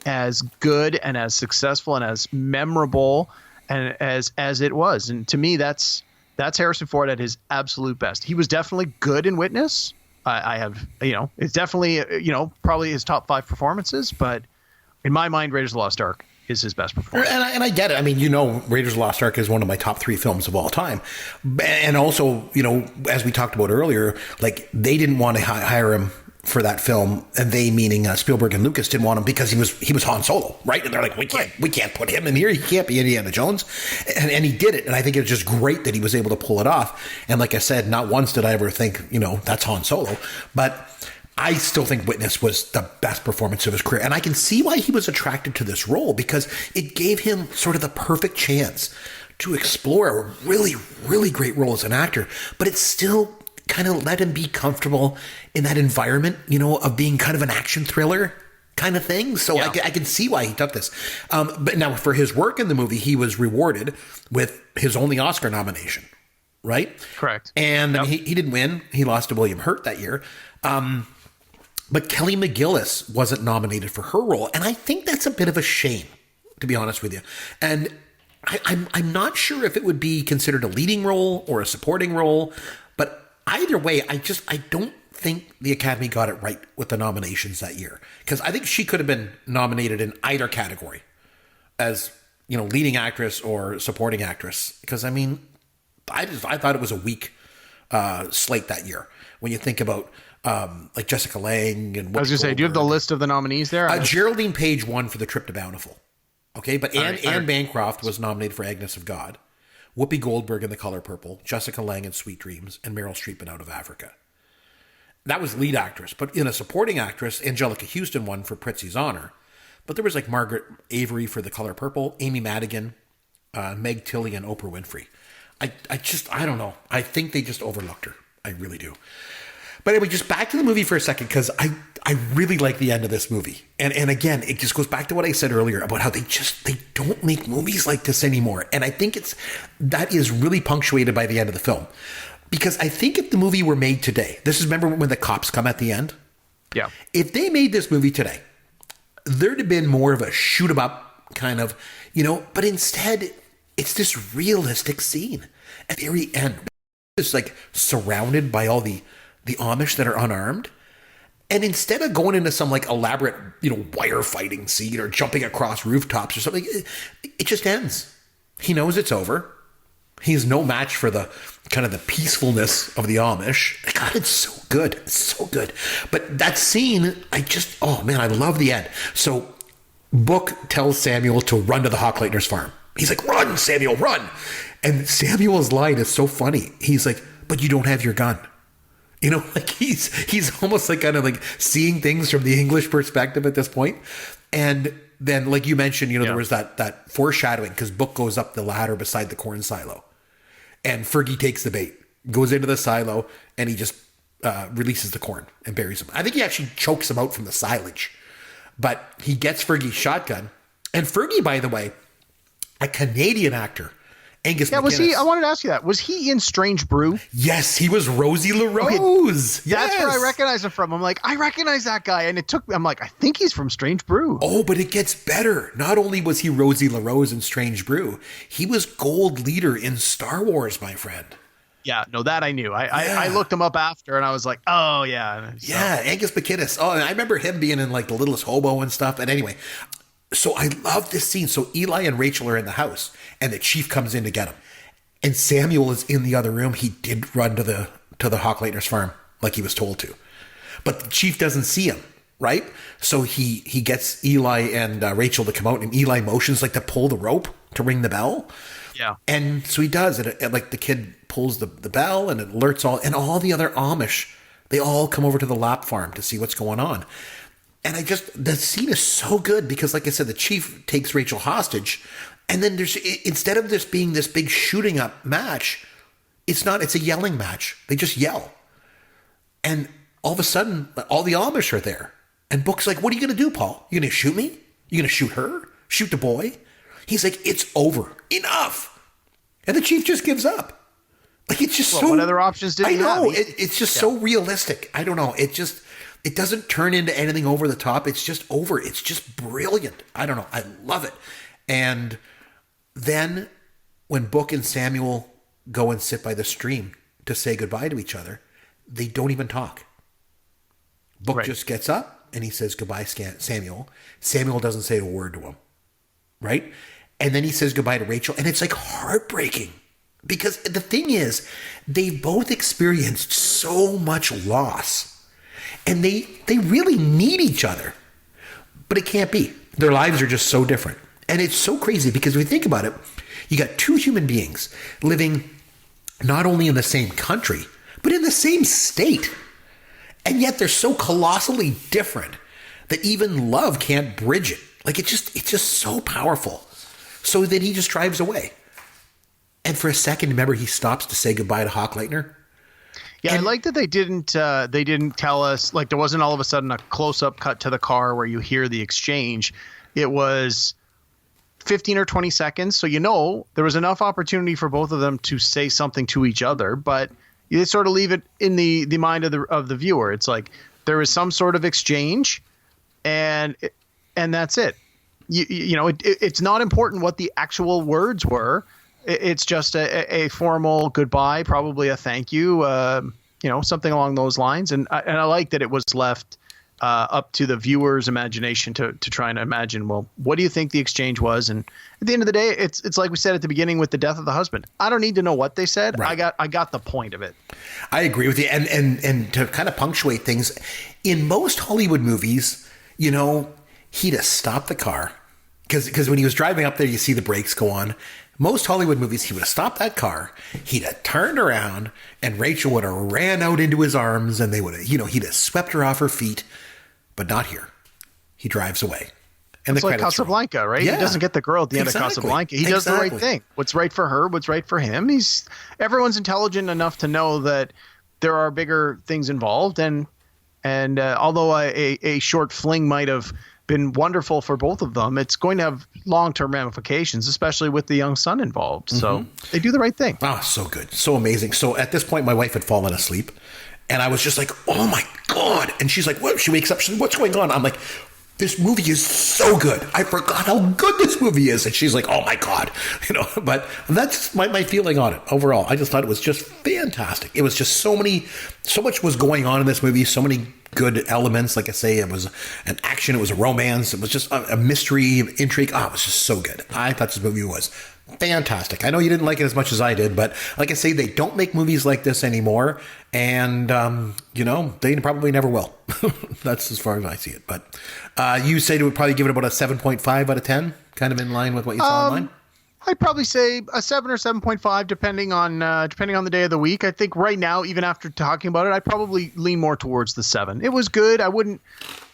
as good and as successful and as memorable and as it was. And to me, that's Harrison Ford at his absolute best. He was definitely good in Witness. I have, it's definitely, probably his top 5 performances, but in my mind, Raiders of the Lost Ark is his best performance. And I get it. I mean, Raiders of the Lost Ark is one of my top 3 films of all time. And also, as we talked about earlier, like, they didn't want to hire him for that film, and they, meaning Spielberg and Lucas, didn't want him because he was Han Solo, right? And they're like, we can't put him in here. He can't be Indiana Jones, and he did it. And I think it's just great that he was able to pull it off. And like I said, not once did I ever think, that's Han Solo, but I still think Witness was the best performance of his career. And I can see why he was attracted to this role, because it gave him sort of the perfect chance to explore a really, really great role as an actor, but it's still kind of let him be comfortable in that environment, of being kind of an action thriller kind of thing. So yeah. I can see why he took this. But now for his work in the movie, he was rewarded with his only Oscar nomination, right? Correct. And yep. he didn't win. He lost to William Hurt that year. But Kelly McGillis wasn't nominated for her role. And I think that's a bit of a shame, to be honest with you. And I'm not sure if it would be considered a leading role or a supporting role, but either way, I don't think the Academy got it right with the nominations that year, because I think she could have been nominated in either category as, leading actress or supporting actress. Because I thought it was a weak slate that year when you think about like Jessica Lange and I was going to say, do you have the list of the nominees there? Geraldine Page won for The Trip to Bountiful. Okay, but Anne Bancroft was nominated for Agnes of God. Whoopi Goldberg in The Color Purple, Jessica Lange in Sweet Dreams, and Meryl Streep in Out of Africa. That was lead actress. But in a supporting actress, Angelica Houston won for Prizzi's Honor. But there was like Margaret Avery for The Color Purple, Amy Madigan, Meg Tilly, and Oprah Winfrey. I don't know. I think they just overlooked her. I really do. But anyway, just back to the movie for a second, because I really like the end of this movie. And again, it just goes back to what I said earlier about how they don't make movies like this anymore. And I think that is really punctuated by the end of the film. Because I think if the movie were made today, remember when the cops come at the end? Yeah. If they made this movie today, there'd have been more of a shoot 'em up kind of, but instead it's this realistic scene at the very end. It's like surrounded by all the Amish that are unarmed. And instead of going into some like elaborate, wire fighting scene or jumping across rooftops or something, it just ends. He knows it's over. He's no match for the kind of the peacefulness of the Amish. God, it's so good. It's so good. But that scene, I love the end. So Book tells Samuel to run to the Hochleitner's farm. He's like, run, Samuel, run. And Samuel's line is so funny. He's like, but you don't have your gun. You know, like he's almost like kind of like seeing things from the English perspective at this point. And then, like you mentioned, you know, there was that foreshadowing because Book goes up the ladder beside the corn silo, and Fergie takes the bait, goes into the silo, and he just releases the corn and buries him. I think he actually chokes him out from the silage, but he gets Fergie's shotgun. And Fergie, by the way, a Canadian actor. Angus McGinnis. Was he? I wanted to ask you that. Was he in Strange Brew? Yes, he was Rosie LaRose. Okay. That's where I recognize him from. I'm like, I recognize that guy. And I'm like, I think he's from Strange Brew. Oh, but it gets better. Not only was he Rosie LaRose in Strange Brew, he was Gold Leader in Star Wars, my friend. Yeah, no, that I knew. I looked him up after, and I was like, oh, yeah. So. Yeah, Angus McGinnis. Oh, and I remember him being in like The Littlest Hobo and stuff. And anyway, so I love this scene. So Eli and Rachel are in the house, and the chief comes in to get him. And Samuel is in the other room. He did run to the Hochleitner's farm like he was told to. But the chief doesn't see him, right? So he gets Eli and Rachel to come out, and Eli motions like to pull the rope to ring the bell. Yeah. And so he does. And like the kid pulls the bell, and it alerts all the other Amish. They all come over to the Lap farm to see what's going on. And the scene is so good because, like I said, the chief takes Rachel hostage. And then instead of this being this big shooting up match, it's a yelling match. They just yell. And all of a sudden, all the Amish are there. And Book's like, what are you going to do, Paul? You going to shoot me? You going to shoot her? Shoot the boy? He's like, it's over. Enough. And the chief just gives up. Like, it's just so... What other options did he have? I know. It's just so realistic. I don't know. It doesn't turn into anything over the top. It's just over. It's just brilliant. I don't know. I love it. And... then when Book and Samuel go and sit by the stream to say goodbye to each other, they don't even talk. Book just gets up and he says goodbye, Samuel. Samuel doesn't say a word to him, right? And then he says goodbye to Rachel, and it's like heartbreaking because the thing is, they've both experienced so much loss, and they really need each other, but it can't be. Their lives are just so different. And it's so crazy because if you think about it, you got two human beings living not only in the same country, but in the same state. And yet they're so colossally different that even love can't bridge it. Like it's just so powerful. So then he just drives away. And for a second, remember, he stops to say goodbye to Hochleitner. Yeah, I like that they didn't tell us, like there wasn't all of a sudden a close-up cut to the car where you hear the exchange. It was 15 or 20 seconds. So, there was enough opportunity for both of them to say something to each other, but you sort of leave it in the mind of the viewer. It's like there is some sort of exchange and that's it. It's not important what the actual words were. It's just a formal goodbye, probably a thank you, something along those lines. And I like that it was left up to the viewer's imagination to try and imagine, well, what do you think the exchange was? And at the end of the day, it's like we said at the beginning with the death of the husband. I don't need to know what they said. Right. I got the point of it. I agree with you. And to kind of punctuate things, in most Hollywood movies, he'd have stopped the car because when he was driving up there, you see the brakes go on. Most Hollywood movies, he would have stopped that car, he'd have turned around, and Rachel would have ran out into his arms, and they would have, he'd have swept her off her feet. But not here. He drives away. And it's like Casablanca, right? Yeah. He doesn't get the girl at the end of Casablanca. He does the right thing. What's right for her, what's right for him. Everyone's intelligent enough to know that there are bigger things involved. And although a short fling might have been wonderful for both of them, it's going to have long-term ramifications, especially with the young son involved. Mm-hmm. So they do the right thing. Oh, so good. So amazing. So at this point, my wife had fallen asleep. And I was just like, oh my God. And she's like, what? She wakes up. She's like, what's going on? I'm like, this movie is so good. I forgot how good this movie is. And she's like, oh my God. But that's my feeling on it overall. I just thought it was just fantastic. It was just so much was going on in this movie. So many good elements. Like I say, it was an action. It was a romance. It was just a mystery, intrigue. Oh, it was just so good. I thought this movie was fantastic. I know you didn't like it as much as I did, but like I say, they don't make movies like this anymore, and they probably never will. That's as far as I see it. But you said it would probably give it about a 7.5 out of 10, kind of in line with what you saw online. I'd probably say a 7 or 7.5, depending on the day of the week. I think right now, even after talking about it, I'd probably lean more towards the 7. It was good. I wouldn't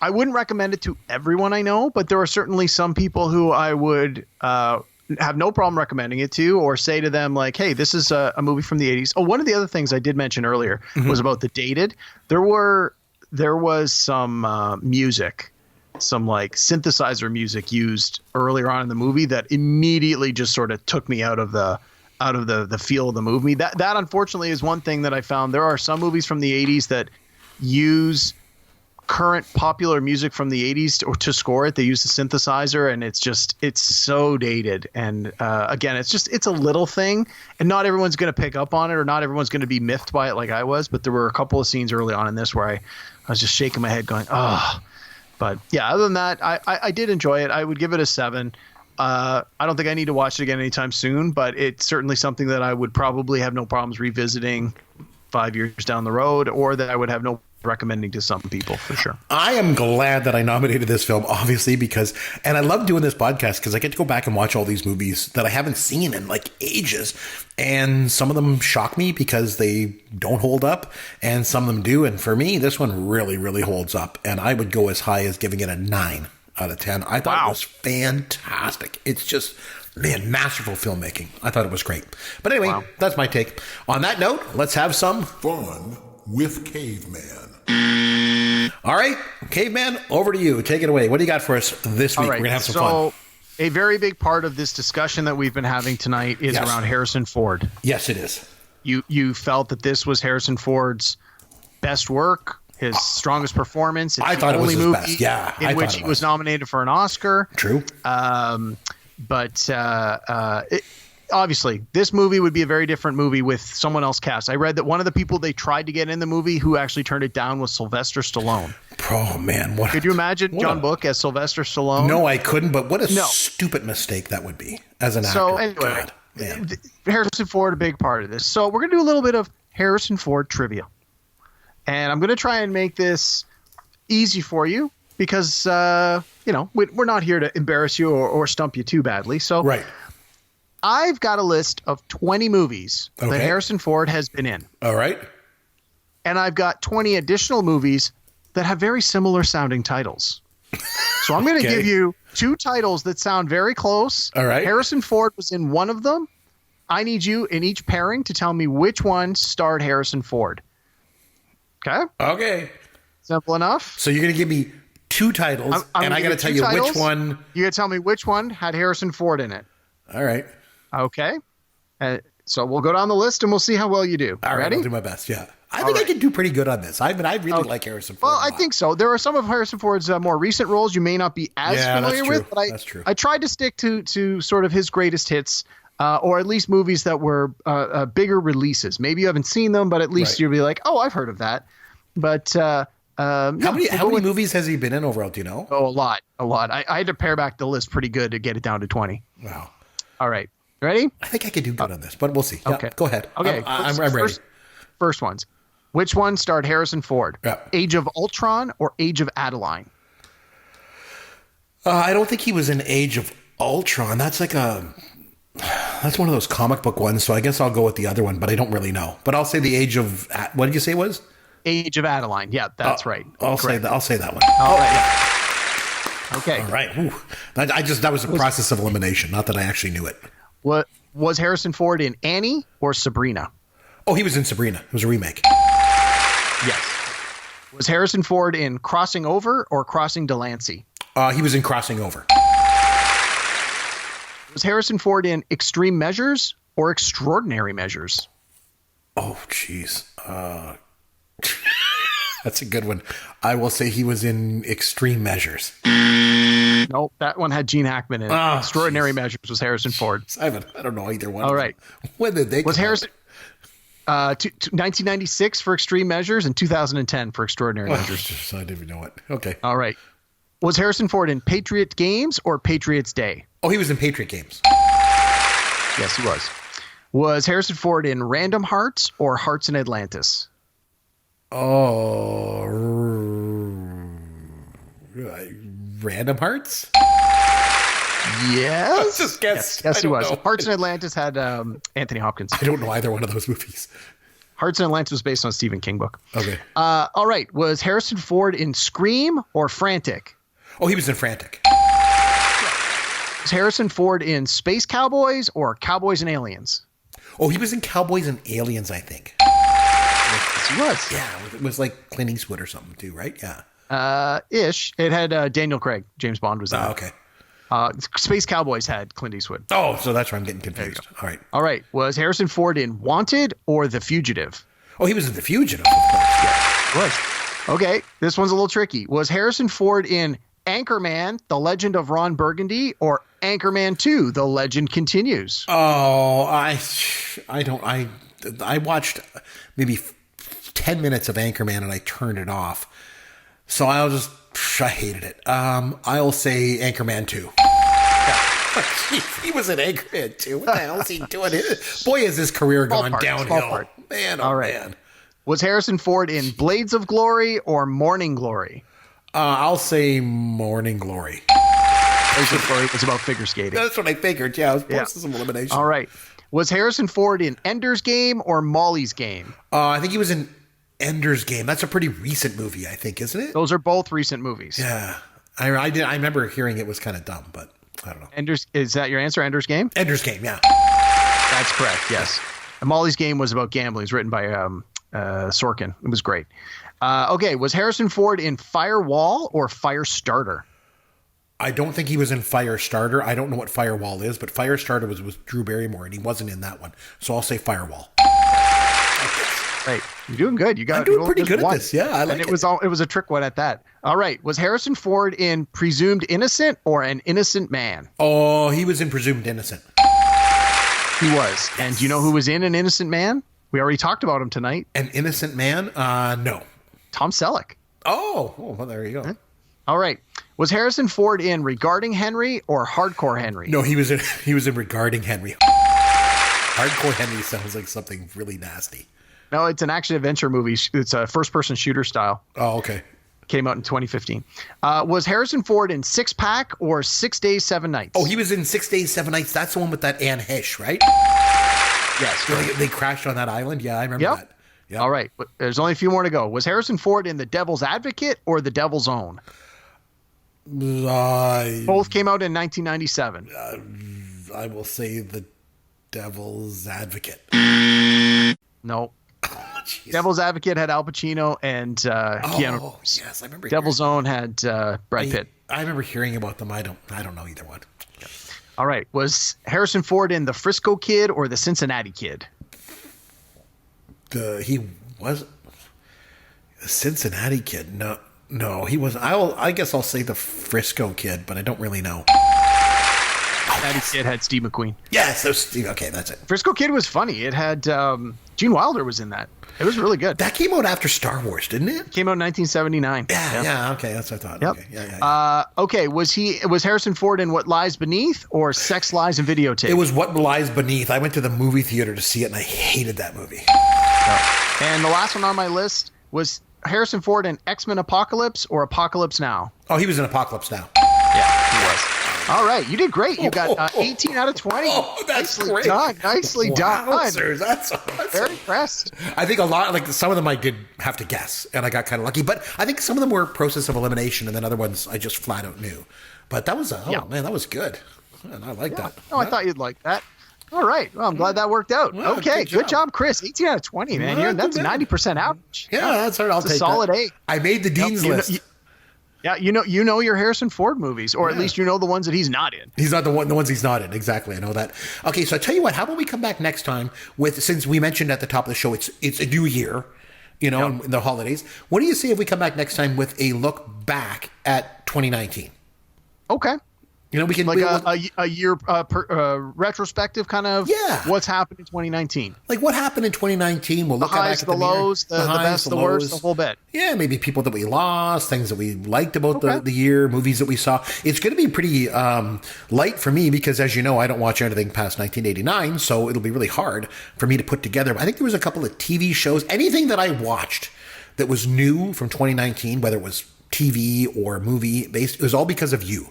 recommend it to everyone I know, but there are certainly some people who I would have no problem recommending it to, or say to them like, "Hey, this is a movie from the 80s." Oh, one of the other things I did mention earlier was about the dated. There was some music. Some like synthesizer music used earlier on in the movie that immediately just sort of took me out of the feel of the movie. That unfortunately is one thing that I found. There are some movies from the 80s that use current popular music from the 80s to score it. They use the synthesizer, and it's so dated. And again, it's a little thing, and not everyone's going to pick up on it, or not everyone's going to be miffed by it like I was. But there were a couple of scenes early on in this where I was just shaking my head going, oh. But yeah, other than that, I did enjoy it. I would give it a 7. I don't think I need to watch it again anytime soon, but it's certainly something that I would probably have no problems revisiting 5 years down the road, or that I would have no recommending to some people for sure. I am glad that I nominated this film, obviously, and I love doing this podcast because I get to go back and watch all these movies that I haven't seen in like ages. And some of them shock me because they don't hold up, and some of them do. And for me, this one really, really holds up. And I would go as high as giving it a 9 out of 10. I thought it was fantastic. It's just, man, masterful filmmaking. I thought it was great. But anyway, that's my take. On that note, let's have some fun with Caveman. All right, Caveman, over to you. Take it away. What do you got for us this week? Right, we're going to have some fun. A very big part of this discussion that we've been having tonight is around Harrison Ford. Yes, it is. You felt that this was Harrison Ford's best work, his strongest performance. It's I thought the it was only his movie best. Yeah, in which he was nominated for an Oscar. True. Obviously, this movie would be a very different movie with someone else cast. I read that one of the people they tried to get in the movie who actually turned it down was Sylvester Stallone. Oh, man. Could you imagine John Book as Sylvester Stallone? No, I couldn't, but what a stupid mistake that would be as an actor. So anyway, Harrison Ford, a big part of this. So we're going to do a little bit of Harrison Ford trivia. And I'm going to try and make this easy for you because, we're not here to embarrass you or stump you too badly. So right. I've got a list of 20 movies that Harrison Ford has been in. All right. And I've got 20 additional movies that have very similar sounding titles. So I'm going to give you 2 titles that sound very close. All right. Harrison Ford was in one of them. I need you in each pairing to tell me which one starred Harrison Ford. Okay? Okay. Simple enough. So you're going to give me 2 titles, and I got to tell you which one. You got to tell me which one had Harrison Ford in it. All right. Okay. So we'll go down the list and we'll see how well you All right. Ready? I'll do my best. Yeah. I think I can do pretty good on this. I really like Harrison Ford. Well, I think so. There are some of Harrison Ford's more recent roles you may not be as familiar with, but that's true. I tried to stick to sort of his greatest hits, or at least movies that were bigger releases. Maybe you haven't seen them, but at least you'll be like, oh, I've heard of that. But how many movies has he been in overall? Do you know? Oh, a lot. I had to pare back the list pretty good to get it down to 20. Wow. All right. Ready? I think I could do good on this, but we'll see. Yeah, okay. Go ahead. Okay. I'm ready. First ones. Which one starred Harrison Ford? Yeah. Age of Ultron or Age of Adeline? I don't think he was in Age of Ultron. That's one of those comic book ones, so I guess I'll go with the other one, but I don't really know. But I'll say the Age of, what did you say it was? Age of Adeline. Yeah, that's right. I'll say that one. All right. Yeah. Okay. All right. Ooh. That was a process of elimination, not that I actually knew it. What was Harrison Ford in Annie or Sabrina? Oh, he was in Sabrina. It was a remake. Yes. Was Harrison Ford in Crossing Over or Crossing Delancey? He was in Crossing Over. Was Harrison Ford in Extreme Measures or Extraordinary Measures? Oh, jeez. That's a good one. I will say he was in Extreme Measures. Nope, that one had Gene Hackman in it. Oh, Extraordinary Measures was Harrison Ford. I don't know either one. All right. When did they was Harrison 1996 for Extreme Measures and 2010 for Extraordinary Measures. I didn't even know it. Okay. All right. Was Harrison Ford in Patriot Games or Patriots Day? Oh, he was in Patriot Games. Yes, he was. Was Harrison Ford in Random Hearts or Hearts in Atlantis? Oh, Random Hearts? Yes. Just guess. Yes, he was. Know. Hearts in Atlantis had Anthony Hopkins. I don't know either one of those movies. Hearts in Atlantis was based on a Stephen King book. Okay. All right. Was Harrison Ford in Scream or Frantic? Oh, he was in Frantic. Was Harrison Ford in Space Cowboys or Cowboys and Aliens? Oh, he was in Cowboys and Aliens, I think. Yes, he was. Yeah, it was like Clint Eastwood or something too, right? Yeah. Ish. It had Daniel Craig. James Bond was in it. Okay. Space Cowboys had Clint Eastwood. Oh, so that's where I'm getting confused. All right. All right. Was Harrison Ford in Wanted or The Fugitive? Oh, he was in The Fugitive, of course. Yeah, was. Okay. This one's a little tricky. Was Harrison Ford in Anchorman, The Legend of Ron Burgundy, or Anchorman 2, The Legend Continues? Oh, I watched maybe 10 minutes of Anchorman and I turned it off. So I hated it. I'll say Anchorman 2. He was in Anchorman 2. What the hell is he doing? Boy, has his career gone downhill. Man, oh man. Was Harrison Ford in Blades of Glory or Morning Glory? I'll say Morning Glory. Blades of Glory was about figure skating. That's what I figured. Yeah, it was process of elimination. All right. Was Harrison Ford in Ender's Game or Molly's Game? I think he was in Ender's Game. That's a pretty recent movie, I think, isn't it? Those are both recent movies. Yeah. I remember hearing it was kind of dumb, but I don't know. Is that your answer, Ender's Game? Ender's Game, yeah. That's correct, yes. And Molly's Game was about gambling. It was written by Sorkin. It was great. Okay, was Harrison Ford in Firewall or Firestarter? I don't think he was in Firestarter. I don't know what Firewall is, but Firestarter was with Drew Barrymore, and he wasn't in that one. So I'll say Firewall. Right, you're doing good. I'm doing pretty good at this. Yeah, I like it. It was a trick one at that. All right, was Harrison Ford in Presumed Innocent or An Innocent Man? Oh, he was in Presumed Innocent. He was. And do you know who was in An Innocent Man? We already talked about him tonight. An Innocent Man? No. Tom Selleck. Oh, well, there you go. All right. Was Harrison Ford in Regarding Henry or Hardcore Henry? No, he was in Regarding Henry. Hardcore Henry sounds like something really nasty. No, it's an action-adventure movie. It's a first-person shooter style. Oh, okay. Came out in 2015. Was Harrison Ford in Six Pack or 6 Days, 7 Nights? Oh, he was in 6 Days, 7 Nights. That's the one with that Anne Hesh, right? Yes. They crashed on that island. Yeah, I remember that. Yep. All right. But there's only a few more to go. Was Harrison Ford in The Devil's Advocate or The Devil's Own? Both came out in 1997. I will say The Devil's Advocate. No. Devil's Advocate had Al Pacino and Keanu Reeves. Yes, I remember. Devil's Own had Brad Pitt. I remember hearing about them. I don't know either one. All right. Was Harrison Ford in The Frisco Kid or The Cincinnati Kid? He was the Cincinnati Kid. No, he was. I guess I'll say The Frisco Kid, but I don't really know. Cincinnati Kid had Steve McQueen. Yes, okay, that's it. Frisco Kid was funny. It had Gene Wilder was in that. It was really good. That came out after Star Wars, didn't it? Came out in 1979. Yeah. Okay, that's what I thought. Yep. Okay, yeah. Okay, was Harrison Ford in What Lies Beneath or Sex, Lies, and Videotape? It was What Lies Beneath. I went to the movie theater to see it, and I hated that movie. And the last one on my list was Harrison Ford in X-Men Apocalypse or Apocalypse Now? Oh, he was in Apocalypse Now. Yeah, he was. All right, you did great. You got 18 out of 20. Oh, that's Nicely great. done. Nicely done. Sir, that's awesome. Very impressed. I think a lot, like some of them I did have to guess, and I got kind of lucky. But I think some of them were process of elimination, and then other ones I just flat out knew. But that was, man, that was good. Man, I like that. No, I thought you'd like that. All right. Well, I'm glad that worked out. Well, okay. Good job, Chris. 18 out of 20, man. Well, That's 90% average. Yeah, that's all right. I'll take a solid that. A. I made the Dean's list. Yeah, you know your Harrison Ford movies, or at least you know the ones that he's not in. He's not the ones he's not in. Exactly, I know that. Okay, so I tell you what. How about we come back next time with, since we mentioned at the top of the show, it's a new year, in the holidays. What do you say if we come back next time with a look back at 2019? Okay. We can a year retrospective kind of what's happened in 2019. Like what happened in 2019? We'll look the highs, back at the lows, the best, the worst, the whole bit. Yeah, maybe people that we lost, things that we liked about the year, movies that we saw. It's going to be pretty light for me because, as you know, I don't watch anything past 1989, so it'll be really hard for me to put together. I think there was a couple of TV shows, anything that I watched that was new from 2019, whether it was TV or movie based, it was all because of you.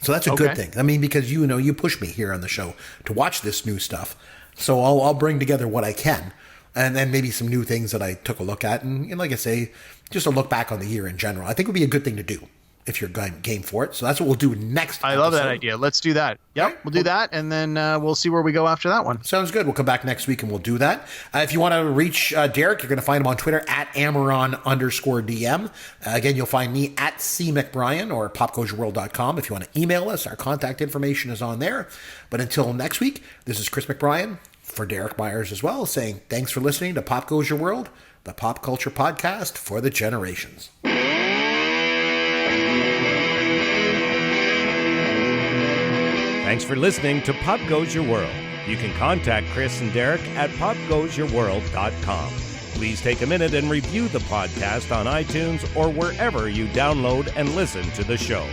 So that's a good thing. I mean, because you push me here on the show to watch this new stuff. So I'll bring together what I can, and then maybe some new things that I took a look at, and like I say, just a look back on the year in general. I think would be a good thing to do if you're game for it. So that's what we'll do next I love that idea. Let's do that. Yep, right. We'll do that, and then we'll see where we go after that one. Sounds good. We'll come back next week, and we'll do that. If you want to reach Derek, you're going to find him on Twitter at Amaron_DM. Again, you'll find me at CMcBrien or popgoesyourworld.com. If you want to email us, our contact information is on there. But until next week, this is Chris McBrien for Derek Myers as well, saying thanks for listening to Pop Goes Your World, the pop culture podcast for the generations. Thanks for listening to Pop Goes Your World. You can contact Chris and Derek at popgoesyourworld.com. Please take a minute and review the podcast on iTunes or wherever you download and listen to the show.